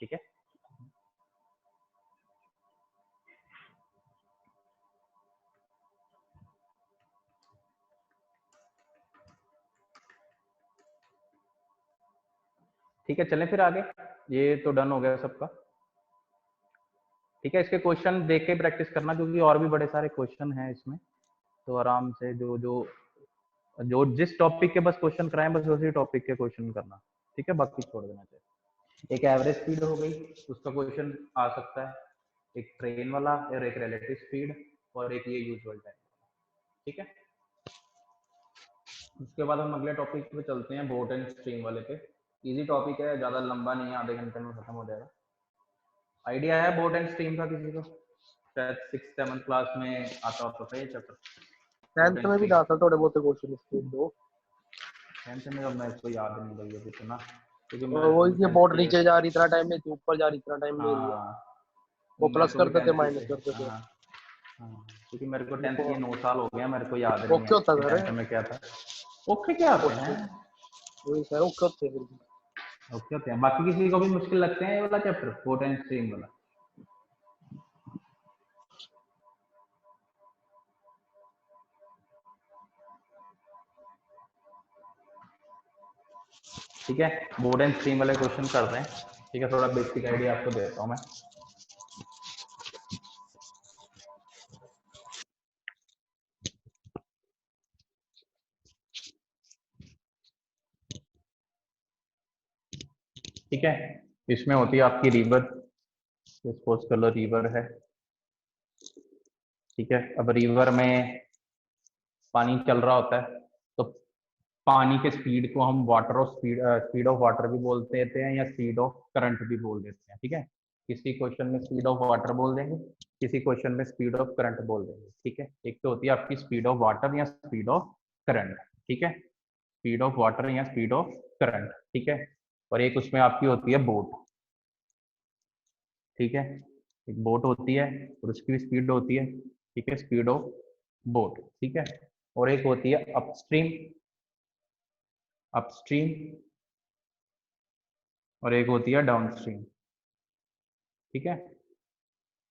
ठीक है। ठीक है, चलें फिर आगे। ये तो डन हो गया सबका, ठीक है। इसके क्वेश्चन देख के प्रैक्टिस करना, क्योंकि और भी बड़े सारे क्वेश्चन हैं इसमें, तो आराम से जो जो जो जिस टॉपिक के बस क्वेश्चन कराएं बस उसी टॉपिक के क्वेश्चन करना, ठीक है, बाकी छोड़ देना चाहिए। एक एवरेज स्पीड हो गई, उसका क्वेश्चन आ सकता है, एक ट्रेन वाला और एक रिलेटिव स्पीड और एक ये यूजुअल टाइम, ठीक है। उसके बाद हम अगले टॉपिक पे चलते हैं, बोट एंड स्ट्रीम वाले पे। इजी टॉपिक है, ज्यादा लंबा नहीं है, आधे घंटे में खत्म हो जाएगा। आइडिया है बोट एंड स्ट्रीम का किसी को? शायद 6th-7th क्लास में आता हो तो ये चैप्टर। 10th में भी था थोड़े बहुत क्वेश्चन इसके दो। 10th में अब मेरे को याद नहीं रही है कितना, क्योंकि और मैं वो फुल ये 10th बोर्ड के, नीचे जा रही इतना टाइम में थी, ऊपर जा रही इतना टाइम ले रही है। हाँ वो मेरे प्लस को भी करते थे 10th माइनस के, करते थे। हाँ हाँ, क्योंकि मेरे को 10th देखो के 9 साल हो गए, मेरे को याद नहीं है ओके होता कि था 10th में क्या था। ओके क्या होते ओके, हैं? वही सर ओके होते हैं। ओके होते हैं। बाकी किसी को भी मुश्किल लगते हैं ये वाला चैप्टर, बोट एंड स्ट्रीम वाला? ठीक है, बोर्ड एंड स्ट्रीम वाले क्वेश्चन कर रहे हैं, ठीक है, थोड़ा बेसिक आइडिया आपको देता हूँ मैं। ठीक है, इसमें होती है आपकी रिवर, सपोज कर लो रिवर है, ठीक है। अब रिवर में पानी चल रहा होता है, तो पानी के स्पीड को हम water of speed of water भी बोल देते हैं, या स्पीड ऑफ करंट भी बोल देते हैं, ठीक है। किसी क्वेश्चन में स्पीड ऑफ वाटर बोल देंगे, किसी क्वेश्चन में स्पीड ऑफ करंट बोल देंगे, ठीक है। एक तो होती है आपकी स्पीड ऑफ वाटर या स्पीड ऑफ करंट, ठीक है, स्पीड ऑफ वाटर या स्पीड ऑफ करंट, ठीक है। और एक उसमें आपकी होती है बोट, ठीक है, एक बोट होती है और उसकी भी स्पीड होती है, ठीक है, स्पीड ऑफ बोट, ठीक है। और एक होती है अपस्ट्रीम, अपस्ट्रीम, और एक होती है डाउनस्ट्रीम, ठीक है।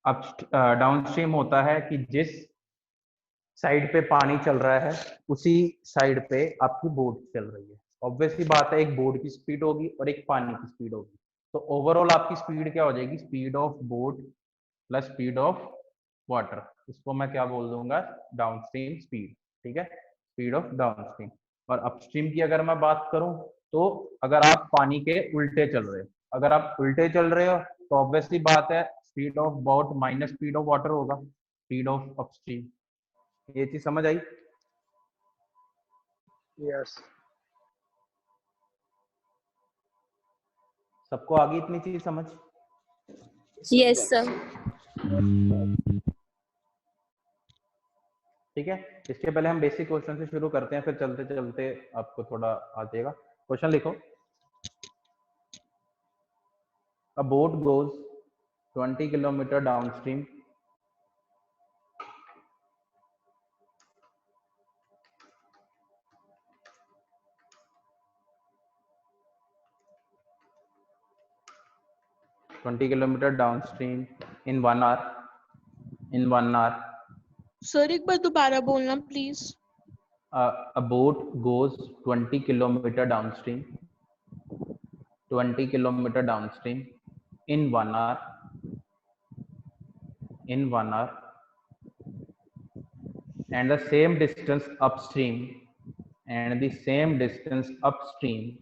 अब डाउनस्ट्रीम होता है कि जिस साइड पे पानी चल रहा है उसी साइड पे आपकी बोट चल रही है। ऑब्वियसली बात है, एक बोट की स्पीड होगी और एक पानी की स्पीड होगी, तो ओवरऑल आपकी स्पीड क्या हो जाएगी? Speed of boat plus speed of water, इसको मैं क्या बोल दूंगा? डाउनस्ट्रीम स्पीड, ठीक है, स्पीड ऑफ डाउनस्ट्रीम। और अपस्ट्रीम की अगर मैं बात करूं, तो अगर आप पानी के उल्टे चल रहे हो, अगर आप उल्टे चल रहे हो तो ऑब्वियसली बात है speed of boat minus speed of water होगा, स्पीड ऑफ अपस्ट्रीम। ये चीज समझ आई? यस सबको आ गई इतनी चीज समझ? Yes sir. ठीक है, इसके पहले हम बेसिक क्वेश्चन से शुरू करते हैं, फिर चलते चलते आपको थोड़ा आ जाएगा। क्वेश्चन लिखो। A boat goes 20 kilometer downstream 20 kilometer downstream in 1 hour. In 1 hour, sir एक बार दोबारा बोलना please. a boat goes 20 kilometer downstream. 20 kilometer downstream in 1 hour. In 1 hour, and the same distance upstream. And the same distance upstream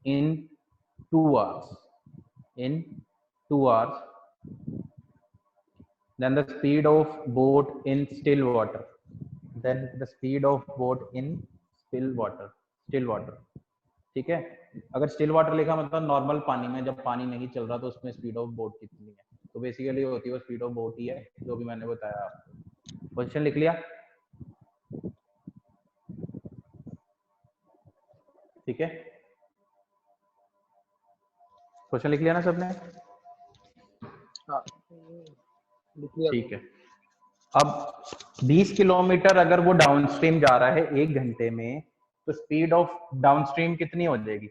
in 2 hours. In 2 hours. Then the speed of boat in still water. Then the speed of boat in still water. Still water. ठीक है. अगर still water लिखा मतलब normal पानी में, जब पानी नहीं चल रहा तो उसमें स्पीड ऑफ बोट कितनी है, तो बेसिकली होती है वो स्पीड ऑफ बोट ही है जो भी मैंने बताया आपको. क्वेश्चन लिख लिया. ठीक है, क्वेश्चन लिख लिया ना सबने. हाँ लिख लिया. ठीक है. अब 20 किलोमीटर अगर वो डाउनस्ट्रीम जा रहा है 1 घंटे में, तो स्पीड ऑफ डाउनस्ट्रीम कितनी हो जाएगी?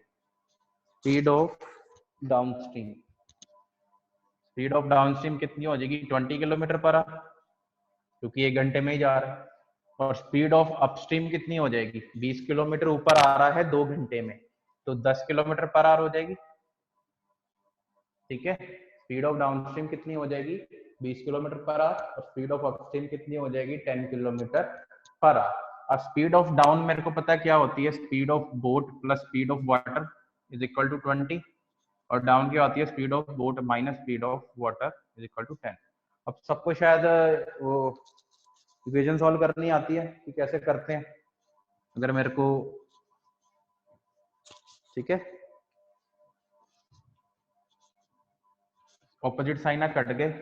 Speed of downstream, speed of downstream कितनी हो जाएगी? 20 किलोमीटर पर आवर, क्योंकि 1 घंटे में ही जा रहा है. और स्पीड ऑफ अपस्ट्रीम कितनी हो जाएगी? 20 किलोमीटर ऊपर आ रहा है 2 घंटे में, तो 10 किलोमीटर पर आवर हो जाएगी. ठीक है. स्पीड ऑफ डाउनस्ट्रीम कितनी हो जाएगी? 20 किलोमीटर पर आवर. और स्पीड ऑफ अपस्ट्रीम कितनी हो जाएगी? 10 किलोमीटर पर आवर. और स्पीड ऑफ डाउन मेरे को पता है क्या होती है, speed of boat plus speed of water is equal to 20. और डाउन क्या होती है? Speed of boat minus speed of water is equal to 10. अब सबको शायद वो इक्वेशन सॉल्व करनी आती है कि कैसे करते हैं. अगर मेरे को, ठीक है, ऑपोजिट साइन है कट गए.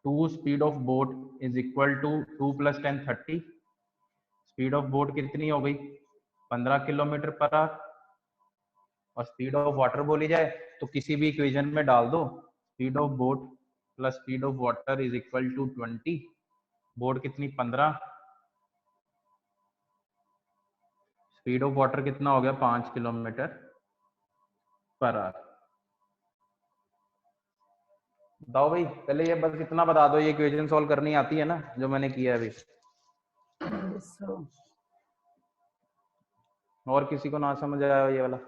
2 speed of boat is equal to 2 + 10 30. Speed of boat कितनी हो गई? 15 किलोमीटर पर आवर. और स्पीड ऑफ वाटर बोली जाए तो किसी भी इक्वेशन में डाल दो. Speed of boat plus speed of water is equal to 20. Boat कितनी? 15. स्पीड ऑफ वाटर कितना हो गया? 5 किलोमीटर पर आवर. बताओ भाई, पहले ये बस इतना बता दो, ये इक्वेशन सॉल्व करनी आती है ना जो मैंने किया अभी? और किसी को ना समझ आया ये वाला?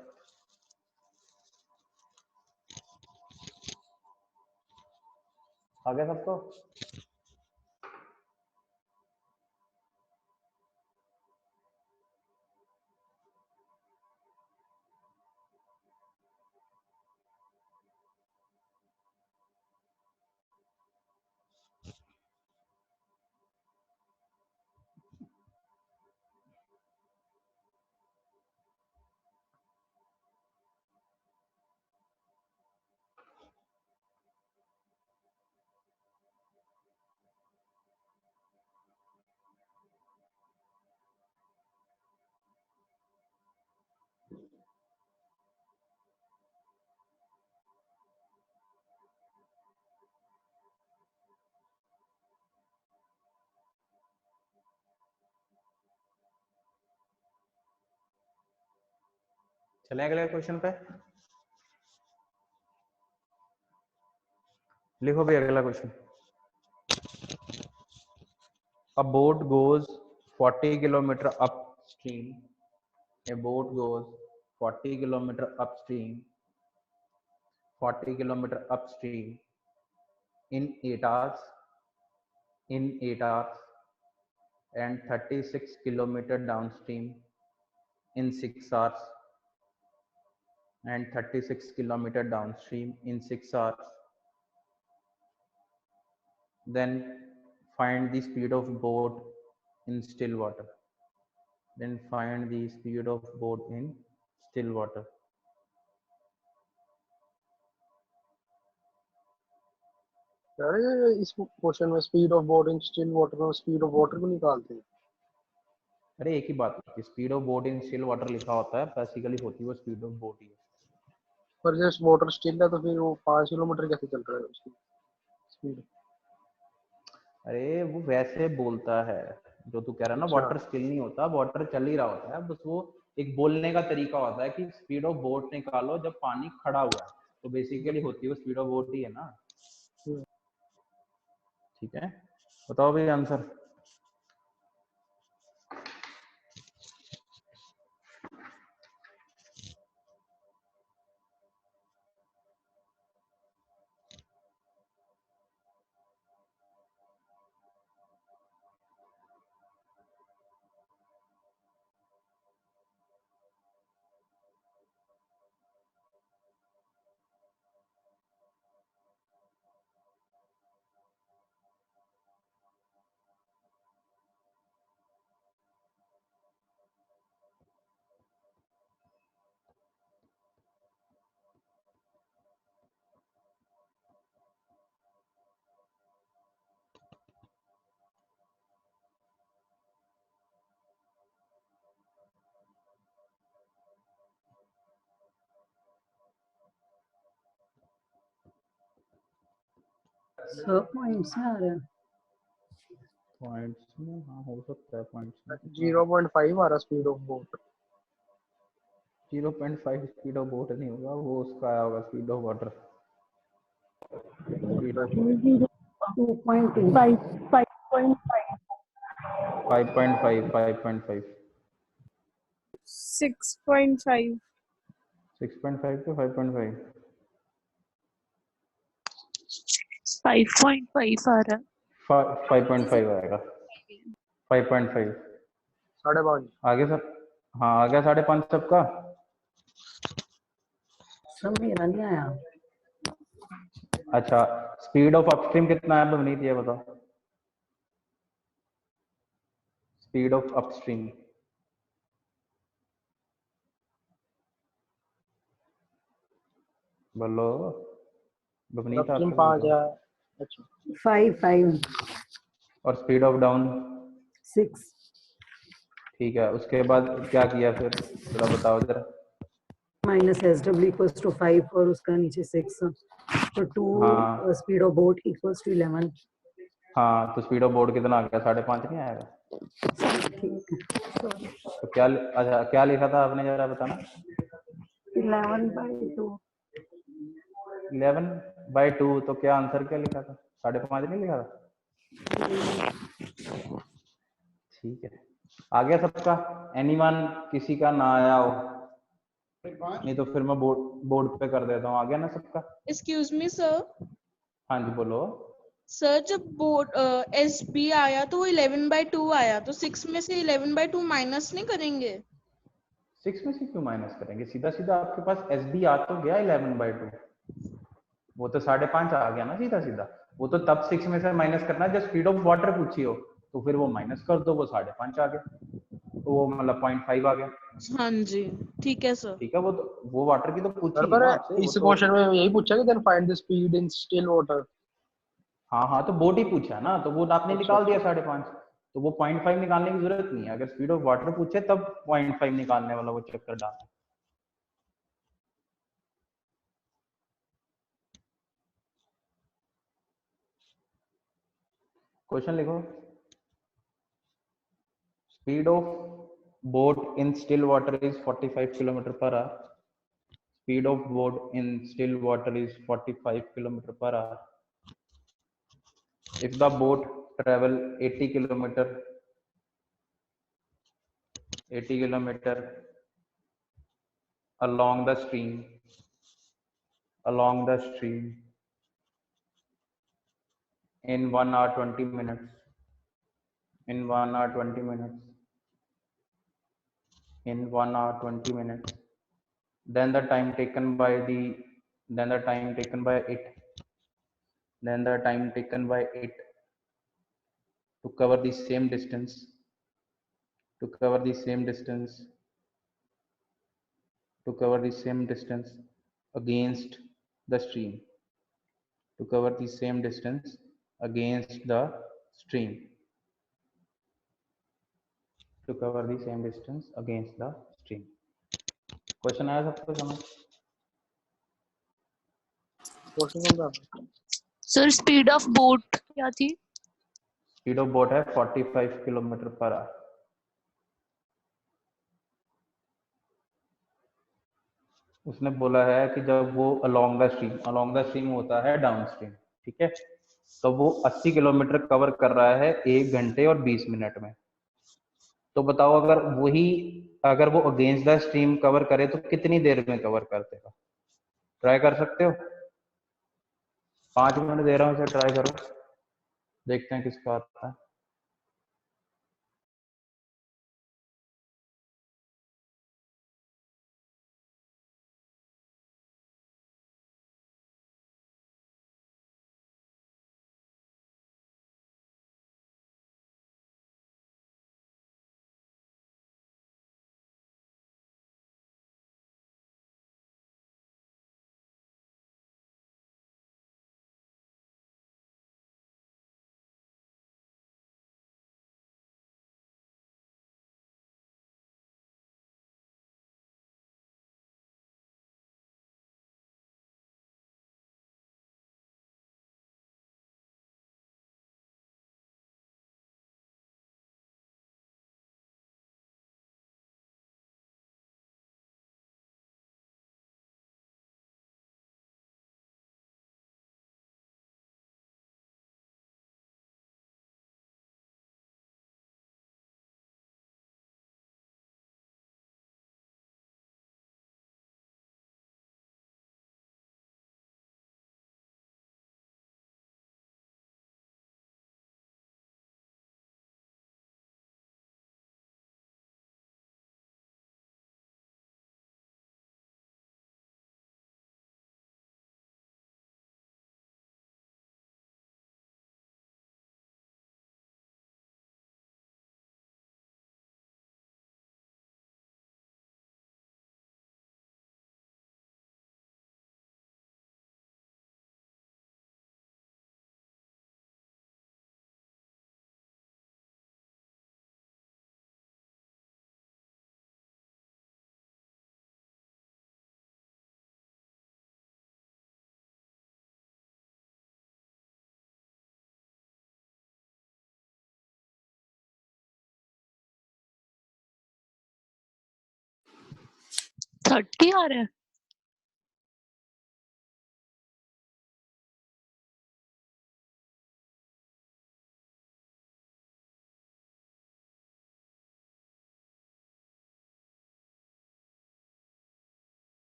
आ गया सबको? चले अगले क्वेश्चन पे. लिखो भी अगला question. A boat goes 40 kilometer upstream. A boat goes 40 kilometer upstream. 40 kilometer upstream in 8 hours. In 8 hours. And 36 kilometer downstream in 6 hours. And 36 kilometer downstream in 6 hours. Then find the speed of boat in still water. Then find the speed of boat in still water. अरे इस question में speed of boat in still water में speed of water को निकालते हैं. अरे एक ही बात है, speed of boat in still water लिखा होता है, बेसिकली होती है वो स्पीड ऑफ बोट ही है. पर जस्ट वाटर स्टिल है तो फिर वो 5 किलोमीटर कैसे चल रहा है उसकी स्पीड? अरे वो वैसे बोलता है जो तू कह रहा है ना, वाटर स्टिल नहीं होता, वाटर चल ही रहा होता है, बस वो एक बोलने का तरीका होता है कि स्पीड ऑफ बोट निकालो जब पानी खड़ा हुआ है, तो बेसिकली होती है वो स्पीड ऑफ बोट ही है ना। ठीक है, बताओ भाई आंसर। सब पॉइंट्स में आ रहा है। पॉइंट्स में हाँ हो सकता है, पॉइंट्स में 0.5 आ रहा speed of boat. 0.5 speed of boat नहीं होगा, वो उसका आया होगा speed of water. Speed of 2.2 5.5 5.5 6.5 6.5 to 5.5 5.5 आ रहा है। 5.5 आएगा। 5.5 5.5 आगे सब। हाँ आ गया 5.5 सबका। सब मेरा नहीं आया। अच्छा स्पीड ऑफ अपस्ट्रीम कितना है बनीत ये बताओ। स्पीड ऑफ अपस्ट्रीम बोलो बनीत अपस्ट्रीम आपको 5 बताओ। है। अच्छा 5 और स्पीड ऑफ डाउन 6 ठीक है, उसके बाद क्या किया फिर थोड़ा बताओ जरा। Minus S W equals to 5 और उसका नीचे 6, तो 2 हाँ speed of boat equals to 11। हाँ तो स्पीड ऑफ बोर्ड कितना आ गया 5.5 नहीं आएगा। ठीक है, तो क्या अच्छा क्या लिखा था आपने जरा बताना। 11/2। 11/2 तो क्या आंसर क्या लिखा था 5.5 नहीं लिखा था। ठीक है आ गया सबका। एनीवन किसी का ना आया हो नहीं तो फिर मैं बोर्ड पे कर देता हूँ। आ गया ना सबका। Excuse me sir. हाँ जी बोलो। सर जब बोर्ड एस बी आया तो वो 11/2 आया, तो 6 में से 11/2 माइनस नहीं करेंगे? 6 में से क्यों माइनस करेंगे, सीधा सीधा आपके पास एस बी आ तो गया 11/2। वो तो 5.5 आ गया ना सीधा सीधा। वो तो तब 6 में से माइनस करना है जब स्पीड ऑफ वाटर पूछी हो, तो फिर वो माइनस कर दो, वो 5.5 आ गया, तो वो मतलब 0.5 आ गया। हाँ जी ठीक है सर। ठीक है, वो वाटर की तो पूछी सर ही पर ना आपसे वो इस तो। क्वेश्चन में यही पूछा कि then find the speed in still water. हाँ हाँ तो बोट ही पूछा ना, तो वो आपने अच्छा निकाल दिया 5.5, तो वो 0.5 निकालने की जरूरत नहीं है। अगर स्पीड ऑफ वाटर पूछे तब 0.5 निकालने वाला वो चक्कर डालना। क्वेश्चन लिखो। Speed of boat in still water is 45 kilometre per our. Speed of boat in still water is 45 kilometer per hour. If the boat travel 80 kilometer along the stream in 1 hour 20 minutes, in 1 hour 20 minutes, in 1 hour 20 minutes, then the time taken by then the time taken by it to cover the same distance against the stream to cover the same distance against the stream to cover the same distance against the stream। Question आया सबको समझ। Question कौन था? Sir speed of boat क्या थी? Speed of boat है 45 kilometre per our. उसने बोला है कि जब वो अलोंग द स्ट्रीम होता है डाउन स्ट्रीम, ठीक है, तो वो 80 किलोमीटर कवर कर रहा है 1 घंटे और 20 मिनट में। तो बताओ अगर वो अगेंस्ट द स्ट्रीम कवर करे तो कितनी देर में कवर कर देगा? ट्राई कर सकते हो? 5 मिनट दे रहा हूँ, इसे ट्राई करो, देखते हैं किसका आता है। थर्टी आ रहा है।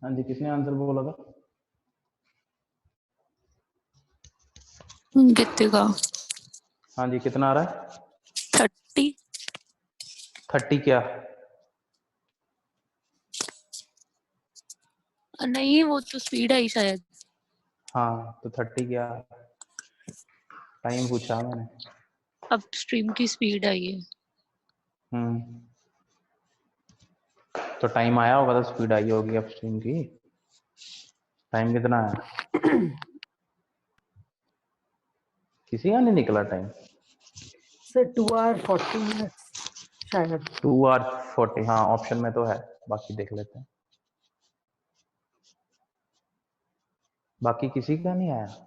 हाँ जी, किसने आंसर बोला था? गीतिका। हाँ जी, कितना आ रहा है? 30। 30 क्या? नहीं, वो तो स्पीड आई शायद। हाँ, तो 30 क्या? टाइम पूछा मैंने। अब स्ट्रीम की स्पीड आई है। तो टाइम आया होगा तो स्पीड आई होगी अपस्ट्रीम की। टाइम कितना है? किसी का नहीं निकला टाइम। सर 2 hours 40 minutes शायद। 2 hours 40, हाँ ऑप्शन में तो है, बाकी देख लेते हैं। बाकी किसी का नहीं आया।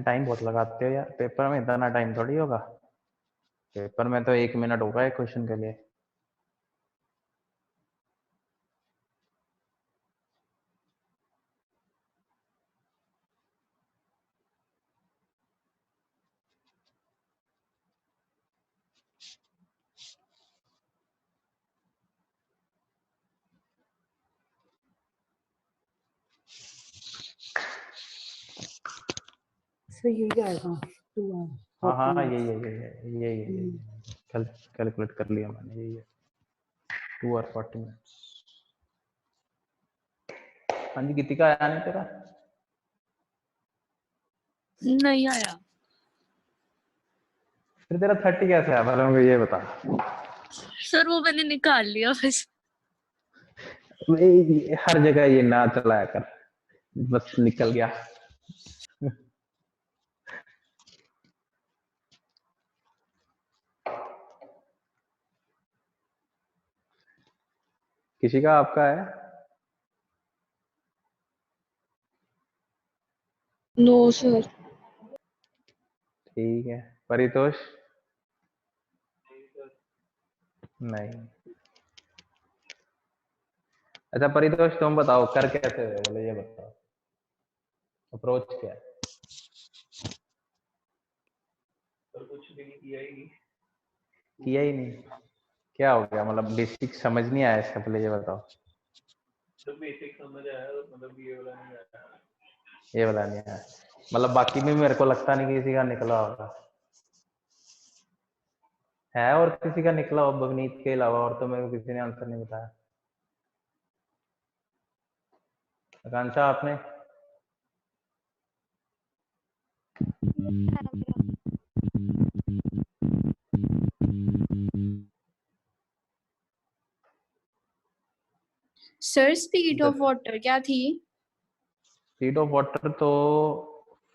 टाइम बहुत लगाते हो यार, पेपर में इतना टाइम थोड़ी होगा। पेपर में तो 1 मिनट होगा एक क्वेश्चन के लिए। सर यही आएगा 2 hours हाँ 40 हाँ, minutes। यही कैलकुलेट कर लिया मैंने, यही है 2 hours 40 minutes। हाँ जी, गीतिका आया नहीं तेरा? नहीं आया। फिर तेरा 30 कैसे आया पहले मुझे ये बता। सर वो मैंने निकाल लिया बस। हर जगह ये ना चलाया कर, बस निकल गया। किसी का आपका है? No sir. ठीक है। परितोष? नहीं। अच्छा परितोष तुम बताओ कर कैसे रहे हो, बोले ये बताओ अप्रोच क्या है? पर कुछ भी नहीं किया ही। किया ही नहीं? क्या हो गया, मतलब बेसिक समझ नहीं आया इसका, पहले ये बताओ। तो बेसिक समझ आया, मतलब ये वाला नहीं आया। ये वाला नहीं आया, मतलब बाकी में मेरे को लगता नहीं किसी का निकला होगा। है और किसी का निकला हो भवनीत के अलावा, और तो मेरे को किसी ने आंसर नहीं बताया। आकांक्षा आपने? सर स्पीड ऑफ वाटर क्या थी? स्पीड ऑफ वाटर तो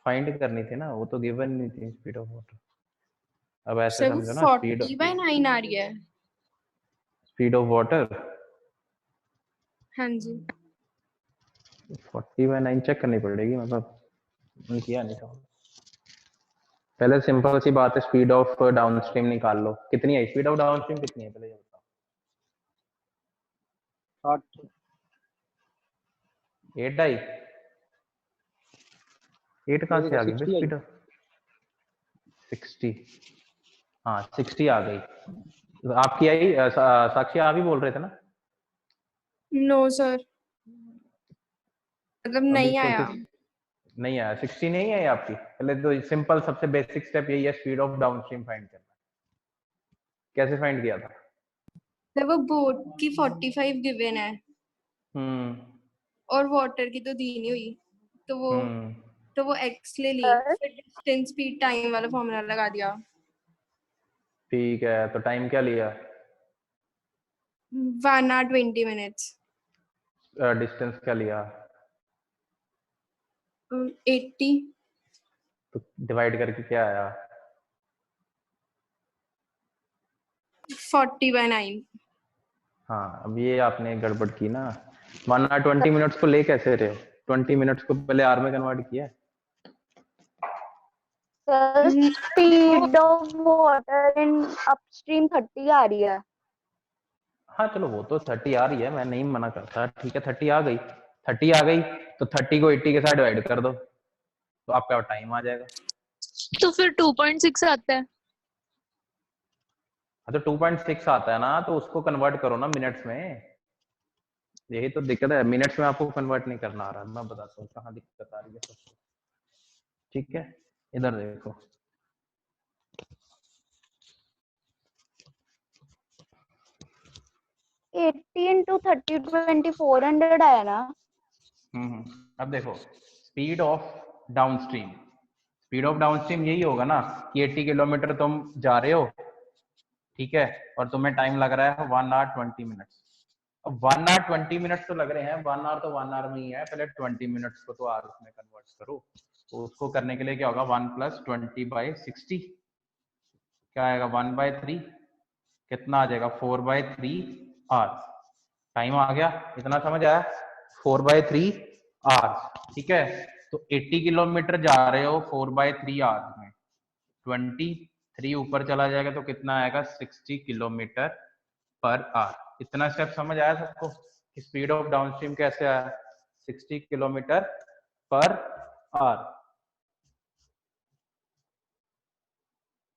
फाइंड करनी थी ना, वो तो गिवन नहीं थी स्पीड ऑफ वाटर। अब ऐसे सर वो समझो ना, स्पीड 40/9 आ रही है। स्पीड ऑफ वाटर हाँ जी। 40/9 चेक करनी पड़ेगी, मतलब मैंने किया नहीं था। पहले सिंपल सी बात है, स्पीड ऑफ डाउनस्ट्रीम निकाल लो। कितनी है स्पीड ऑफ डाउनस्ट्रीम, कितनी है पहले ये बताओ। 8 8.5 8 कहाँ से आ गई 60 स्पीड? 60। हाँ 60 आ गई। आपकी आई साक्षी, आप ही बोल रहे थे ना? नो सर, मतलब अभी नहीं तो आया। नहीं आया, 60 नहीं है आपकी। पहले तो सिंपल सबसे बेसिक स्टेप यही है, स्पीड ऑफ डाउनस्ट्रीम फाइंड करना। कैसे फाइंड किया था? सर वो बोट की 45 गिवन है और वाटर की तो दी नहीं हुई, तो वो एक्स ले ली, फिर डिस्टेंस स्पीड टाइम वाला फॉर्मूला लगा दिया। ठीक है, तो टाइम क्या लिया? 1 hour 20 minutes। डिस्टेंस क्या लिया? 80। तो डिवाइड करके क्या आया? 40/9। हाँ अब ये आपने गड़बड़ की ना। 1 hour 20 मिनट्स को ले कैसे रहे हो? 20 मिनट्स को पहले आर में कन्वर्ट किया। Speed of water in upstream 30 आ रही है। हाँ चलो वो तो 30 आ रही है, मैं नहीं मना करता, ठीक है 30 आ गई। 30 आ गई तो 30 को 80 के साथ डिवाइड कर दो, तो आपका टाइम आ जाएगा। तो फिर 2.6 आता है। हाँ तो 2.6 आता है ना, तो उसको कन्वर्ट करो ना मिनट्स में। यही तो दिक्कत है, मिनट्स में आपको कन्वर्ट नहीं करना आ रहा। मैं बताता हूँ कहाँ दिक्कत आ रही है सबको। ठीक है इधर देखो, एट्टी इंटू 30 2400 आया ना। अब देखो speed of downstream, speed of downstream यही होगा ना कि 80 किलोमीटर तुम जा रहे हो, ठीक है, और तुम्हें टाइम लग रहा है 1 hour 20 मिनट्स। अब 1 hour 20 मिनट्स तो लग रहे हैं, 1 hour तो 1 hour में ही है, पहले 20 मिनट्स को तो आर उसमें कन्वर्ट करो। तो उसको करने के लिए क्या होगा, 1 + 20/60 क्या आएगा 1/3, कितना आ जाएगा 4/3 आवर्स। टाइम आ गया, इतना समझ आया, 4/3 आवर्स। ठीक है, तो 80 किलोमीटर जा रहे हो 4/3 आवर्स में, 23 ऊपर चला जाएगा तो कितना आएगा 60 किलोमीटर पर आवर। इतना स्टेप समझ आया सबको कि स्पीड ऑफ डाउनस्ट्रीम कैसे आया, 60 किलोमीटर पर आवर।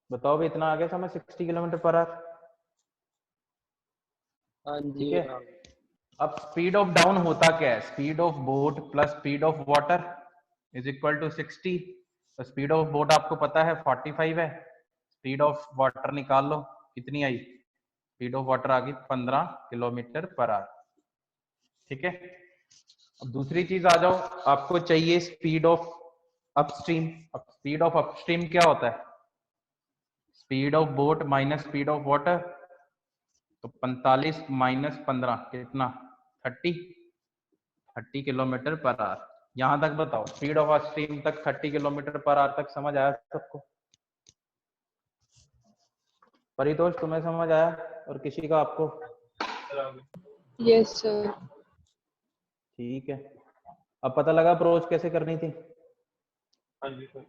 बताओ भी, इतना आ गया समझ 60 किलोमीटर पर आवर। हाँ ठीक जी है, हाँ। अब स्पीड ऑफ डाउन होता क्या है, speed of boat plus speed of water is equal to 60। तो स्पीड ऑफ बोट आपको पता है 45 है, स्पीड ऑफ वाटर निकाल लो कितनी आई, स्पीड ऑफ वाटर आ गई 15 किलोमीटर पर आवर। ठीक है, अब दूसरी चीज आ जाओ, आपको चाहिए स्पीड ऑफ अपस्ट्रीम। अब स्पीड ऑफ अपस्ट्रीम क्या होता है, speed of boat minus speed of water, तो 45 - 15 कितना 30 किलोमीटर पर आवर। यहां तक बताओ, स्पीड ऑफ स्ट्रीम तक 30 किलोमीटर पर आवर तक समझ आया सबको? परितोष तुम्हें समझ आया और किसी का आपको? Yes sir. ठीक है, अब पता लगा अप्रोच कैसे करनी थी? हाँ जी सर।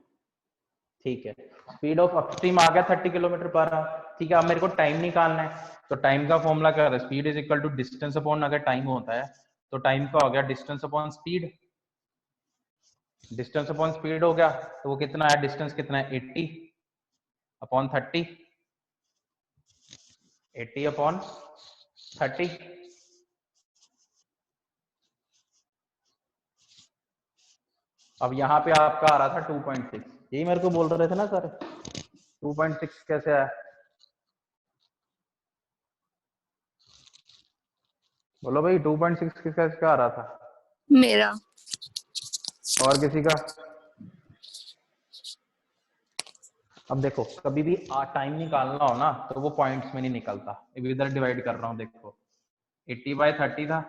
ठीक है, स्पीड ऑफ अपस्ट्रीम आ गया 30 किलोमीटर पर आवर। ठीक है, अब मेरे को टाइम निकालना है, तो टाइम का फॉर्मूला क्या है? Speed is equal to distance upon, अगर टाइम होता है तो टाइम का हो गया distance upon speed. Distance upon speed हो गया, तो वो कितना है? डिस्टेंस कितना है? 80 अपॉन 30, 80 अपॉन 30। अब यहाँ पे आपका आ रहा था 2.6, यही मेरे को बोल रहे थे ना सर, 2.6 कैसे आया? बोलो भाई, 2.6 किसका आ रहा था? मेरा। और किसी का? अब देखो, कभी भी टाइम निकालना हो ना तो वो पॉइंट्स में नहीं निकलता, इधर डिवाइड कर रहा हूँ। देखो 80/30 था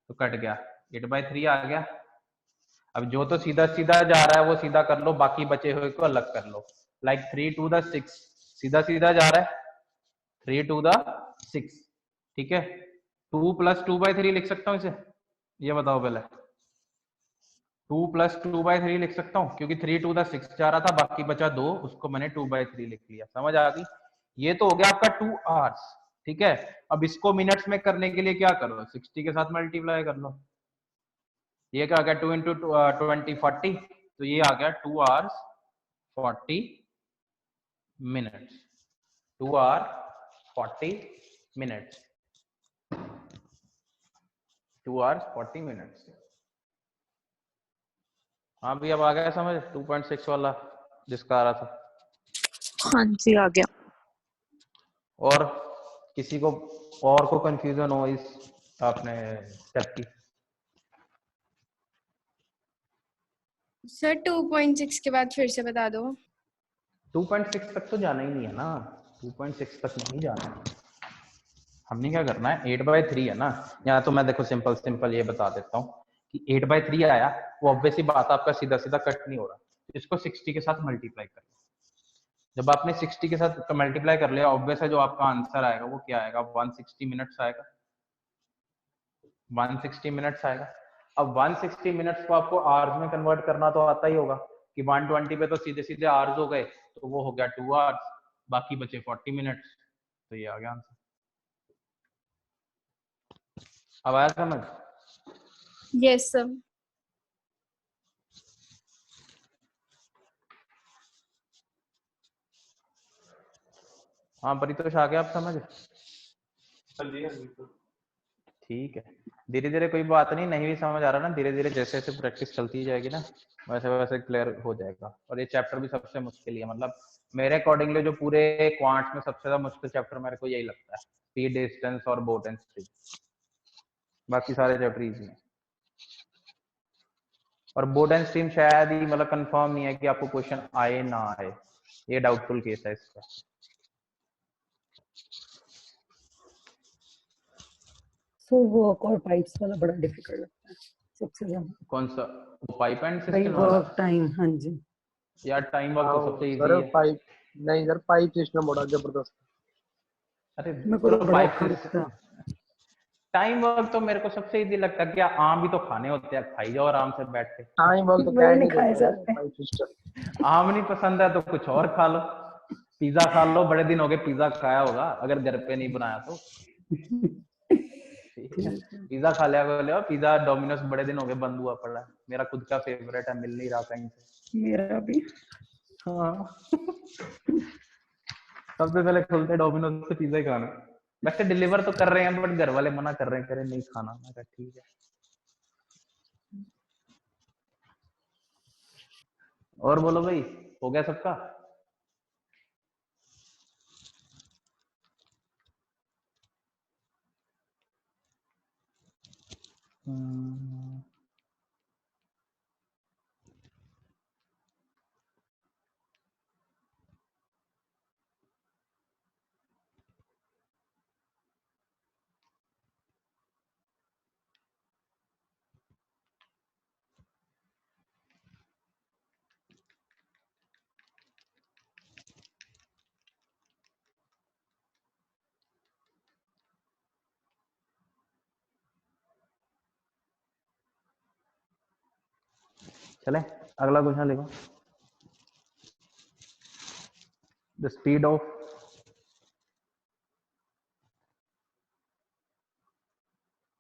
तो कट गया, 8/3 आ गया। अब जो तो सीधा सीधा जा रहा है वो सीधा कर लो, बाकी बचे हुए को अलग कर लो। लाइक 3 to the 6 सीधा सीधा जा रहा है, 3 to the 6। ठीक है, 2 + 2/3 लिख सकता हूँ इसे? ये बताओ पहले। 2 + 2/3 लिख सकता हूँ, क्योंकि 3 to the 6 जा रहा था, बाकी बचा 2, उसको मैंने 2/3 लिख लिया। समझ आ गई? ये तो हो गया आपका 2 आवर्स। ठीक है, अब इसको मिनट्स में करने के लिए क्या करो? 60 के साथ मल्टीप्लाई कर लो। ये क्या आ गया? 2 × 20 40, तो ये आ गया 2 hours 40 minutes. 2 hour 40 minutes, 2 hours 40 minutes. हाँ भी, अब आ गया समझ 2.6 वाला जिसका आ रहा था? हाँ जी आ गया। और किसी को और को कंफ्यूजन हो इस आपने स्टेप की? सर 2.6 के बाद फिर से बता दो। 2.6 तक तो जाना ही नहीं है ना, 2.6 तक नहीं जाना है। हमने क्या करना है, 8/3 है ना, यहाँ तो मैं देखो सिंपल सिंपल ये बता देता हूँ कि 8/3 आया, वो ऑब्वियस ही बात आपका सीधा सीधा कट नहीं हो रहा, इसको 60 के साथ मल्टीप्लाई कर लो। जब आपने 60 के साथ मल्टीप्लाई कर लिया, ऑब्वियस है जो आपका आंसर आएगा वो क्या आएगा? 160 मिनट्स आएगा। 160 मिनट्स आएगा। अब 160 मिनट्स को आपको आवर्स में कन्वर्ट करना तो आता ही होगा कि 120 पे तो सीधे सीधे आवर्स हो गए, तो वो हो गया 2 आवर्स, बाकी बचे 40 मिनट्स। तो ये आ गया आंसर। अब आया समझ? Yes sir. हाँ परितोष, आ गया आप समझ? हाँ जी सर। ठीक है, धीरे धीरे, कोई बात नहीं, नहीं भी समझ आ रहा ना, धीरे धीरे जैसे जैसे प्रैक्टिस चलती जाएगी ना, वैसे वैसे क्लियर हो जाएगा। और ये चैप्टर भी सबसे मुश्किल है, मतलब मेरे अकॉर्डिंगली जो पूरे क्वांट्स में सबसे ज्यादा मुश्किल चैप्टर मेरे को यही लगता है, स्पीड, डिस्टेंस और बोट एंड स्ट्रीम। बाकी सारे चैप्टर इजी हैं। और बोट एंड स्ट्रीम शायद ही, मतलब कंफर्म नहीं है कि आपको क्वेश्चन आए ना आए, ये डाउटफुल केस है इसका। सो वर्क और पाइप्स वाला बड़ा डिफिकल्ट लगता है सबसे ज्यादा। कौन सा? वो पाइप एंड भाई सिस्टम वाला? वर्क टाइम, हाँ जी। यार टाइम वर्क तो सबसे इजी सर है। पाइप, नहीं सर पाइप सिस्टम बड़ा जबरदस्त। अरे मेरे को तो चलो, बड़ा पाइप अच्छा सिस्टम, लगता है। टाइम वर्क तो मेरे को सबसे इजी लगता है। क्या आम भी तो खाने होते हैं, खाई जाओ आराम से बैठ के। टाइम वर्क तो वही कैंडी नहीं खाए देता है जाते। Pipe system. आम नहीं पसंद है तो कुछ और खा लो, पिज्जा खा लो, बड़े दिन हो गए पिज्जा खाया होगा अगर घर पे नहीं बनाया तो। ठीक है, पिज्जा खा लिया कर, पिज्जा डोमिनोज बड़े दिन हो गए बंद हुआ पड़ा है, मेरा खुद का फेवरेट है, मिल नहीं रहा कहीं से। मेरा भी। हाँ सबसे पहले खुलते डोमिनोज से पिज्जा ही खाना। वैसे डिलीवर तो कर रहे हैं बट घर वाले मना कर रहे हैं, कह रहे नहीं खाना। मैं कहा ठीक है। और बोलो भाई, हो गया सबका? चले अगला क्वेश्चन लिखो। The speed of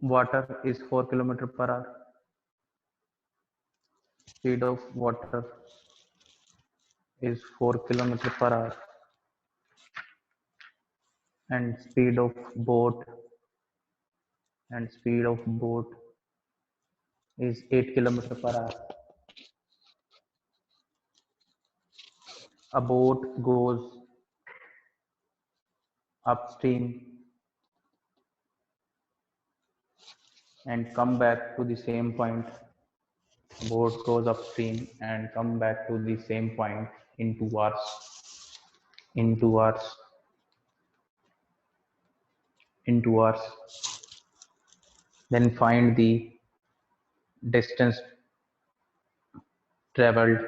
water is 4 kilometre per our. Speed of water is 4 kilometer per hour and speed of boat is 8 kilometer per hour. A boat goes upstream and come back to the same point. Boat goes upstream and come back to the same point in 2 hours. Then find the distance traveled.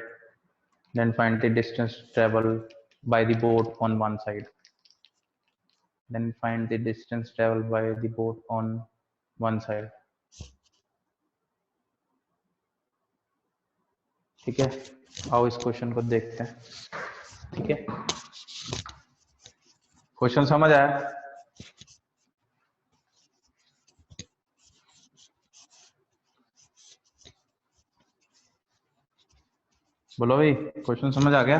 By the boat on one side. ठीक है, आओ इस question को देखते हैं। ठीक है, question समझ आया? बोलो भाई, क्वेश्चन समझ आ गया?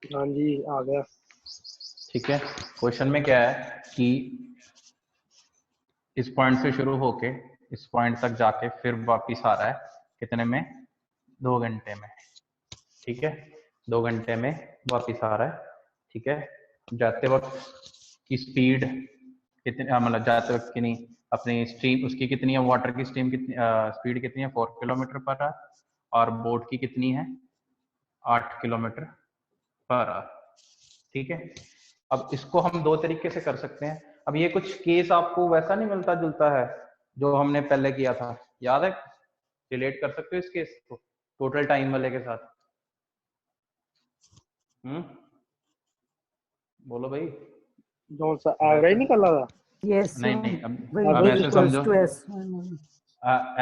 हाँ जी आ गया। ठीक है, क्वेश्चन में क्या है कि इस पॉइंट से शुरू होके इस पॉइंट तक जाके फिर वापिस आ रहा है कितने में? 2 घंटे में। ठीक है, 2 घंटे में वापिस आ रहा है। ठीक है, जाते वक्त की स्पीड कितनी, मतलब जाते वक्त की नहीं, अपनी स्ट्रीम उसकी कितनी है, वाटर की स्ट्रीम कितनी, स्पीड कितनी है? 4 किलोमीटर पर आवर, और बोट की कितनी है? 8 किलोमीटर पर आवर। ठीक है, अब इसको हम 2 तरीके से कर सकते हैं। अब ये कुछ केस आपको वैसा नहीं मिलता जुलता है जो हमने पहले किया था, याद है? रिलेट कर सकते हो इस केस को टोटल टाइम वाले के साथ? बोलो भाई। जो सा एवरेज निकला था? यस नहीं, अब ऐसे समझो,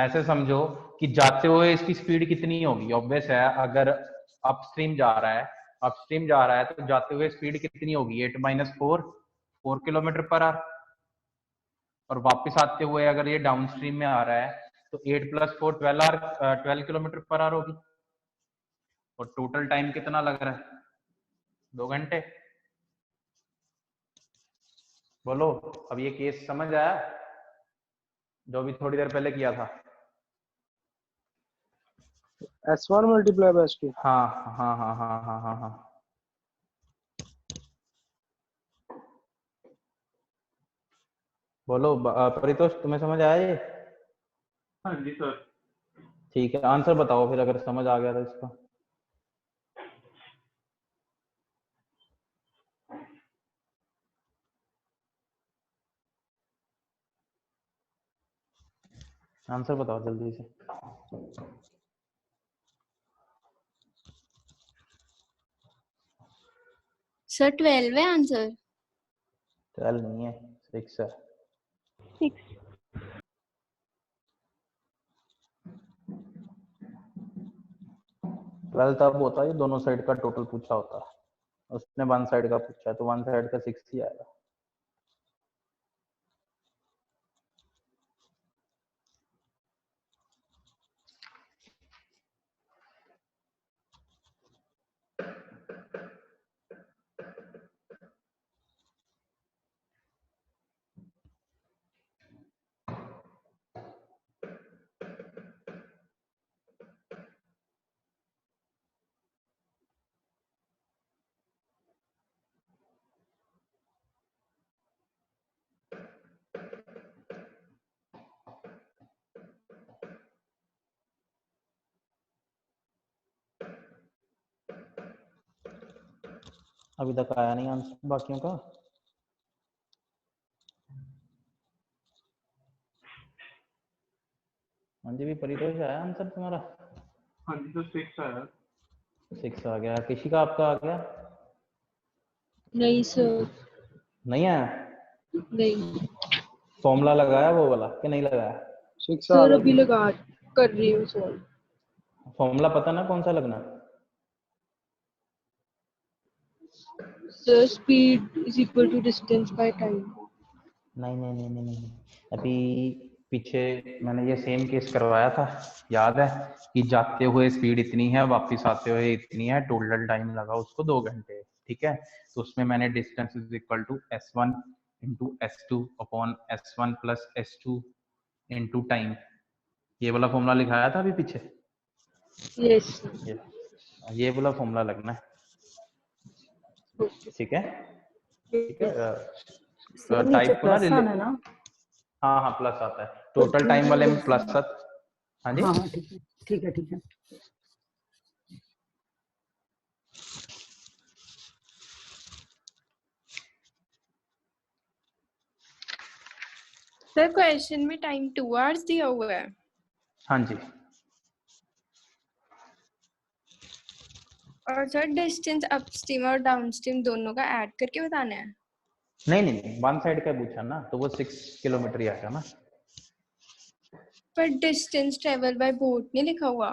ऐसे समझो कि जाते हुए इसकी स्पीड कितनी होगी। ऑब्वियस है, अगर अपस्ट्रीम जा रहा है तो जाते हुए स्पीड कितनी होगी? 8 - 4 किलोमीटर पर आवर। और वापस आते हुए अगर ये डाउनस्ट्रीम में आ रहा है तो 8 + 4 12 किलोमीटर पर आवर होगी। और टोटल टाइम कितना लग रहा है? 2 घंटे। बोलो, अब ये केस समझ आया जो भी थोड़ी देर पहले किया था? S1 multiply by S2। हाँ। बोलो परितोष, तुम्हें समझ आया ये? हाँ जी सर। ठीक है, आंसर बताओ फिर अगर समझ आ गया तो इसका। आंसर बताओ जल्दी से। सर 12 है आंसर। 12 नहीं है, 6 है। 6। 12 तब होता है दोनों साइड का टोटल पूछा होता है, उसने 1 साइड का पूछा है तो 1 साइड का 6 ही आएगा। अभी तक आया नहीं आंसर बाकियों का? हाँ जी, भी परितोष आया आंसर तुम्हारा? हाँ जी सर, 6 आया। 6 आ गया। किसी का आपका आ गया? नहीं सर, नहीं आया? नहीं फॉर्मूला लगाया वो वाला कि नहीं लगाया? 6 आ सर गया। अभी लगा कर रही हूँ सॉल्व। फॉर्मूला पता ना कौन सा लगना? Sir speed is equal to distance by time. नहीं नहीं नहीं नहीं नहीं, अभी पीछे मैंने ये सेम केस करवाया था, याद है कि जाते हुए स्पीड इतनी है, वापस आते हुए इतनी है, टोटल टाइम लगा उसको 2 घंटे, ठीक है। तो उसमें मैंने distance is equal to s1 into s2 upon s1 plus s2 into time, ये वाला फॉर्मूला लिखाया था अभी पीछे। यस ये वाला फॉर्मूला लगना है, ठीक है ठीक है। सर नीचे टाइप को ना प्लस आना ना। हाँ हाँ प्लस आता है, टोटल टाइम वाले में प्लस आता। हाँ जी हाँ हाँ ठीक है ठीक है ठीक है। सर क्वेश्चन में टाइम 2 आवर्स दिया हुआ है। हाँ जी। और सर डिस्टेंस अपस्ट्रीम और डाउनस्ट्रीम दोनों का ऐड करके बताना है। नहीं नहीं नहीं, वन साइड का पूछा ना, तो वो 6 किलोमीटर ही आएगा ना। पर डिस्टेंस ट्रेवल बाय बोट नहीं लिखा हुआ।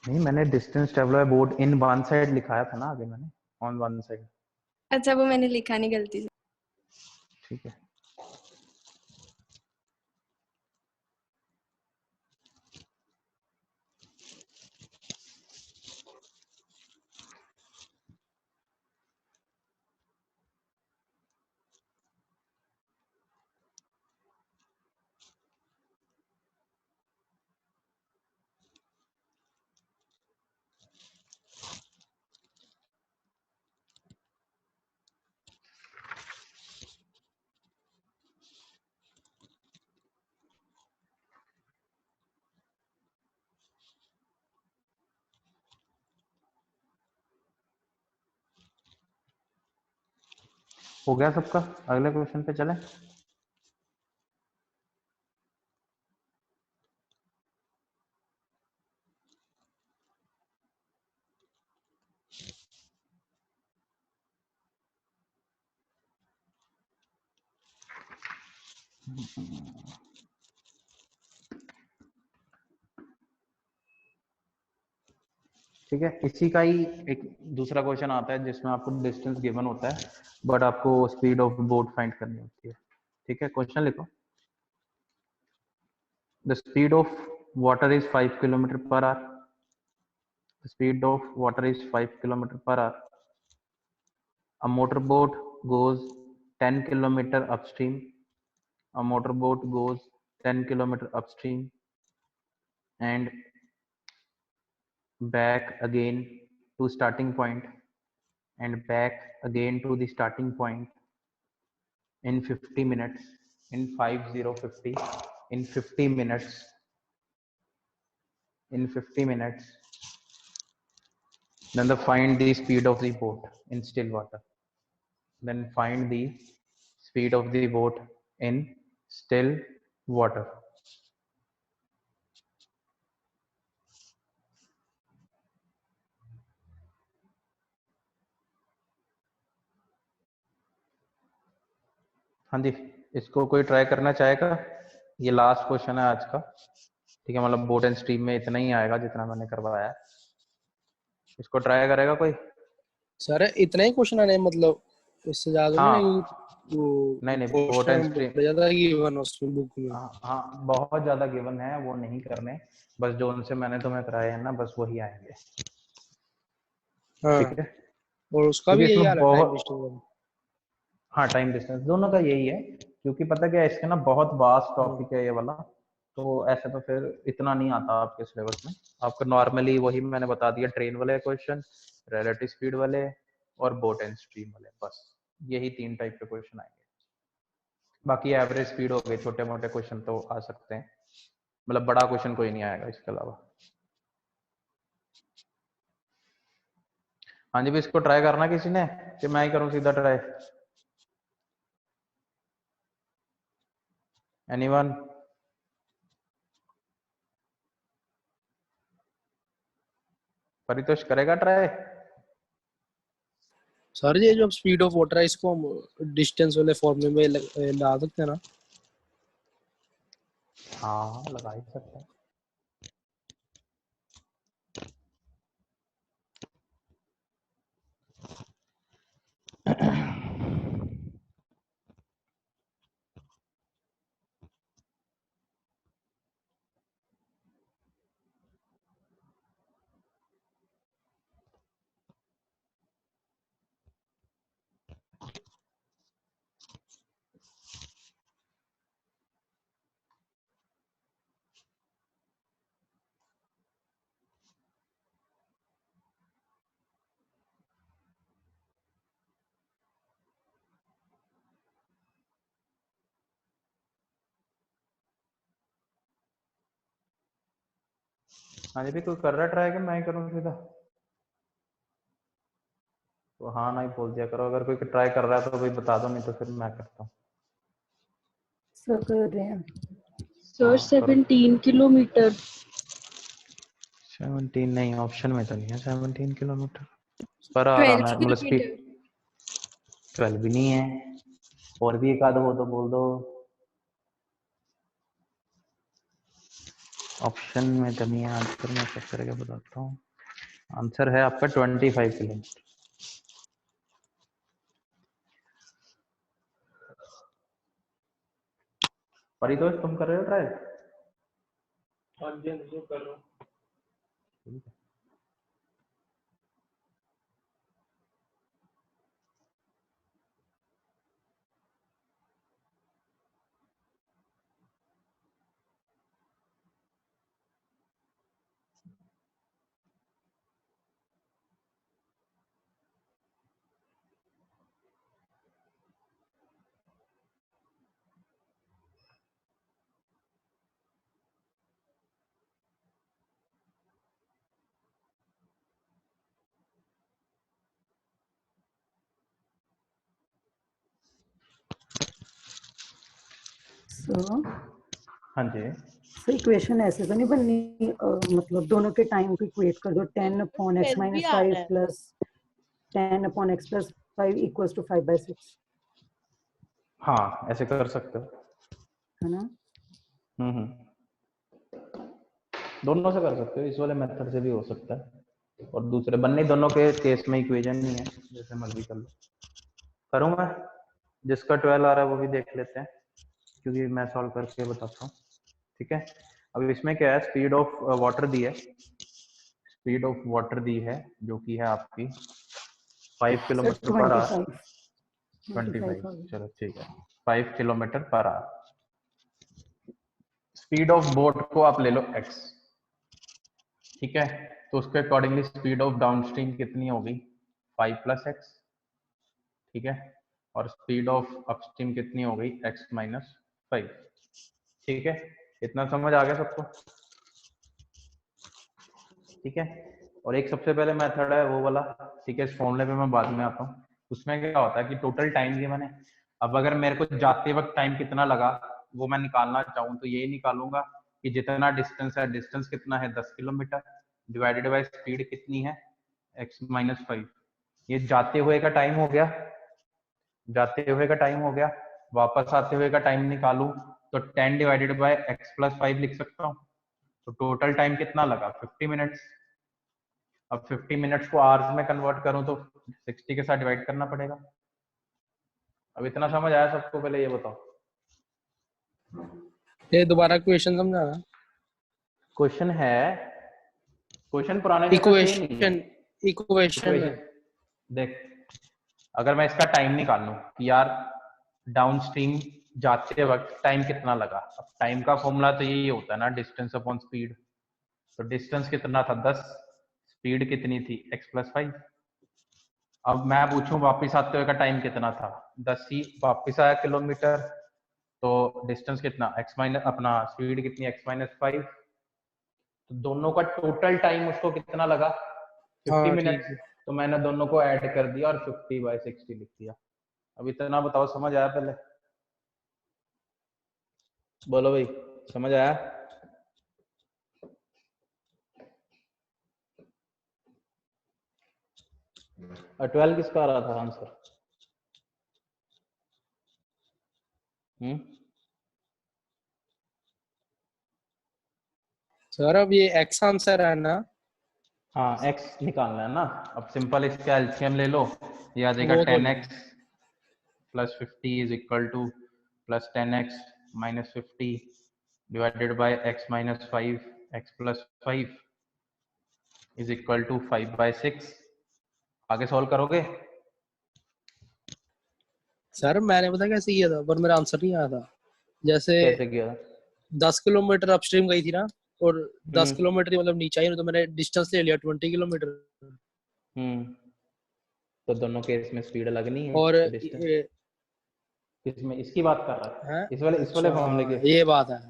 नहीं, मैंने distance travel by boat in one side लिखाया था ना आगे मैंने, ऑन वन साइड। अच्छा वो मैंने लिखा नहीं गलती से। ठीक है। हो गया सबका? अगले क्वेश्चन पे चलें। ठीक है, इसी का ही एक दूसरा क्वेश्चन आता है जिसमें आपको डिस्टेंस गिवन होता है बट आपको स्पीड ऑफ बोट फाइंड करनी होती है। ठीक है, क्वेश्चन लिखो। The speed of water is 5 kilometre per our. The speed of water is 5 kilometer per hour. A motorboat goes 10 kilometer upstream. A motorboat goes 10 kilometer upstream and back again to starting point and back again to the starting point in 50 minutes, in 5050, in 50 minutes, in 50 minutes. Then find the speed of the boat in still water. Then find the speed of the boat in still water. हाँ जी, इसको कोई try करना चाहेगा? ये last question है आज का, ठीक है। मतलब बोट एंड स्ट्रीम में इतना ही आएगा जितना मैंने करवाया है। इसको ट्राई करेगा कोई? सर इतना ही क्वेश्चन आने मतलब इससे ज्यादा हाँ, नहीं? वो नहीं नहीं, बोट एंड स्ट्रीम ज्यादा गिवन उसमें बुक में। हाँ बहुत ज्यादा गिवन है, वो नहीं करने, बस जो उनसे मैंने तुम्हें कराए हैं ना बस वही आएंगे। हाँ, ठीक है, और उसका भी क्योंकि यही इसमें हाल है, टाइम बहुत, डिस्टेंस। हाँ टाइम डिस्टेंस दोनों का यही है, क्योंकि पता क्या है इसके ना बहुत वास्ट टॉपिक है ये वाला, तो ऐसे तो फिर इतना नहीं आता आपके सिलेबस में। आपको नॉर्मली वही मैंने बता दिया, ट्रेन वाले क्वेश्चन, रिलेटिव स्पीड वाले और बोट एंड स्ट्रीम वाले, बस यही 3 टाइप के क्वेश्चन आएंगे। बाकी एवरेज स्पीड हो गए, छोटे मोटे क्वेश्चन तो आ सकते हैं, मतलब बड़ा क्वेश्चन कोई नहीं आएगा इसके अलावा। हाँ जी, भी इसको ट्राई करना किसी ने कि मैं ही करूं सीधा ट्राई? एनीवन? परितोष करेगा ट्राई? सर ये जो स्पीड ऑफ वाटर है इसको हम डिस्टेंस वाले फॉर्मूले में ला सकते हैं ना? हाँ लगा ही सकते हैं। हाँ जी, भी कोई कर रहा है ट्राई कि मैं ही करूँ सीधा? तो हाँ ना ही बोल दिया करो, अगर कोई ट्राई कर रहा है तो भाई बता दो, नहीं तो फिर मैं करता हूँ। सर कर रहे हैं सर 17 किलोमीटर। 17 नहीं, ऑप्शन में तो नहीं है 17 किलोमीटर पर आ रहा। 12 मैं मतलब स्पीड किलोमीटर। 12 भी नहीं है, और भी एक आध हो तो बोल दो। ऑप्शन में तो नहीं है, आंसर मैं चेक करके बताता हूँ। आंसर है आपका 25 किलोमीटर। परितोष तुम कर रहे हो ट्राई? हाँ जी कर रहा हूँ। सर। हाँ जी, सर इक्वेशन ऐसे तो नहीं बननी, मतलब दोनों के टाइम को इक्वेट कर दो, 10 अपॉन एक्स 12 भी माइनस आ 5 रहा है। Plus 10 upon x plus 5 equals to 5/6, हाँ ऐसे कर सकते हो। है ना? दोनों से कर सकते हो, इस वाले मेथड से भी हो सकता है, और दूसरे बनने दोनों के केस में इक्वेशन नहीं है, जैसे मर्जी कर लो। करूँगा, जिसका 12 आ रहा है वो भी देख लेते हैं, क्योंकि मैं सॉल्व करके बताता हूँ। ठीक है, अब इसमें क्या है, स्पीड ऑफ वाटर दी है, स्पीड ऑफ वाटर दी है जो कि है आपकी 5 सर किलोमीटर पर आवर। 25 चलो ठीक है, 5 kilometre per our. Speed of boat को आप ले लो x, ठीक है, तो उसके अकॉर्डिंगली स्पीड ऑफ डाउनस्ट्रीम कितनी होगी, 5 + x, ठीक है, और स्पीड ऑफ अपस्ट्रीम कितनी हो गई, x - 5। ठीक है, इतना समझ आ गया सबको? ठीक है, और एक सबसे पहले मेथड है वो वाला, ठीक है, इस फॉर्मूले पे मैं बाद में आता हूँ। उसमें क्या होता है कि टोटल टाइम गिवन है, अब अगर मेरे को जाते वक्त टाइम कितना लगा वो मैं निकालना चाहूँ तो ये निकालूंगा कि जितना डिस्टेंस है, डिस्टेंस कितना है 10 किलोमीटर, डिवाइडेड बाय स्पीड कितनी है x - 5। ये जाते हुए का टाइम हो गया, जाते हुए का टाइम हो गया, वापस आते हुए का टाइम निकालूं तो 10 डिवाइडेड बाय x + 5 लिख सकता हूँ। तो टोटल टाइम कितना लगा, 50 मिनट्स। अब 50 मिनट्स को आवर्स में कन्वर्ट करूं तो 60 के साथ डिवाइड करना पड़ेगा। अब इतना समझ आया सबको? पहले ये बताओ, ये दोबारा क्वेश्चन समझाना। क्वेश्चन है, क्वेश्चन पुराने जैसा सेम ही है। इक्वेशन इक्वेशन इक्वेशन देख, अगर मैं इसका टाइम निकालूं कि यार डाउन स्ट्रीम जाते वक्त टाइम कितना लगा, अब टाइम का फॉर्मूला तो यही होता है ना, डिस्टेंस अपॉन स्पीड। तो डिस्टेंस कितना था 10, स्पीड कितनी थी x + 5। अब मैं पूछूं वापस आते हुए का टाइम कितना था, 10 ही वापस आया किलोमीटर, तो डिस्टेंस कितना x माइनस अपना स्पीड कितनी x - 5। तो दोनों का टोटल टाइम उसको कितना लगा, 50 हाँ ठीक मिनट्स। है। तो मैंने दोनों को ऐड कर दिया और 50/60 लिख दिया। अब इतना बताओ, समझ आया? पहले बोलो भाई, समझ आया? और 12 किसका आ रहा था आंसर? सर अब ये x आंसर है ना? हाँ x निकालना है ना। अब सिंपल इसका एलसीएम ले लो, ये आ जाएगा वो तो 10x plus 50 is equal to plus 10x minus 50 divided by x minus 5, x plus 5 is equal to 5/6। आगे सॉल्व करोगे? सर मैंने पता कैसे किया था, पर मेरा आंसर नहीं आया था। जैसे कैसे किया? 10 किलोमीटर अपस्ट्रीम गई थी ना, और 10 हम्म किलोमीटर मतलब नीचे आई ना, तो मैंने डिस्टेंस ले लिया 20 किलोमीटर। तो दोनों केस में स्पीड अलग नहीं है और तो डिस्टेंस इसमें इसकी बात कर रहा है, है इस वाले अच्छा, फॉर्मूले की, ये बात है।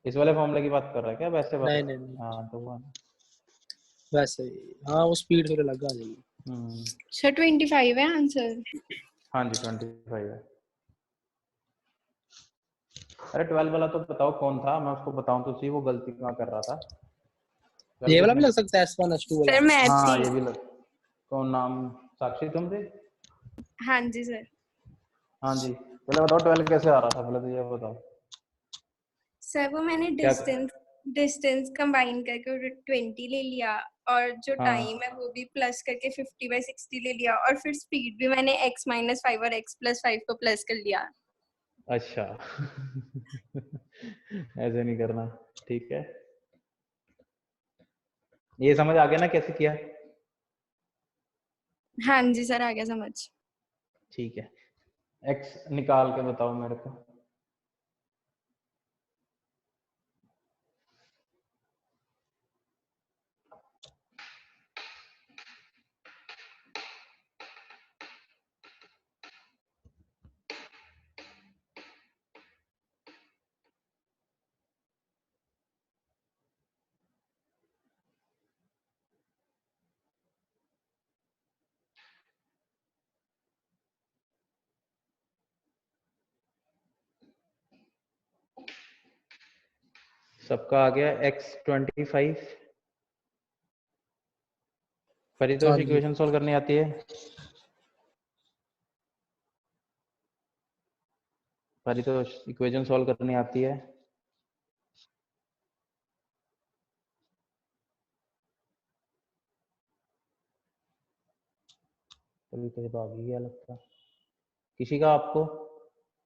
इस वाले फॉर्मूले की बात कर रहा है क्या? वैसे बात नहीं नहीं नहीं, हाँ तो वो वैसे ही। हाँ वो स्पीड थोड़ी अलग आ जाएगी। सर 25 है आंसर। हाँ जी 25 है। अरे 12 वाला तो बताओ कौन था, मैं उसको बताऊं तो सही वो गलती कहाँ कर रहा था। ये वाला भी लग सकता है S1 S2 वाला। सर मैथ हाँ ही। ये भी लग। कौन नाम? साक्षी तुम थे? हाँ जी सर। हाँ जी पहले बताओ 12 कैसे आ रहा था, पहले तो ये बताओ। सर वो मैंने क्या? डिस्टेंस कंबाइन करके 20 ले लिया, और जो हाँ टाइम है वो भी प्लस करके 50/60 ले लिया, और फिर स्पीड भी मैंने x माइनस 5 और x प्लस 5 को प्लस कर लिया। अच्छा ऐसे नहीं करना, ठीक है। ये समझ आ गया ना कैसे किया? हाँ जी सर आ गया समझ। ठीक है, x निकाल के बताओ मेरे को। सबका आ गया x 25। परितोष हाँ जी इक्वेशन सॉल्व करनी आती है? परितोष इक्वेशन सॉल्व करनी आती है? अभी तो भाग ही गया लगता। किसी का आपको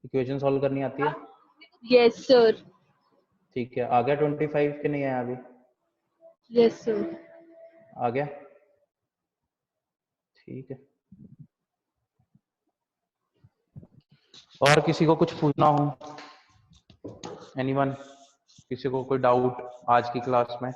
इक्वेशन सॉल्व करनी आती है? Yes sir. ठीक है, आ गया 25 के नहीं आया अभी? Yes sir. आ गया, ठीक है। और किसी को कुछ पूछना हो? एनीवन? किसी को कोई डाउट आज की क्लास में?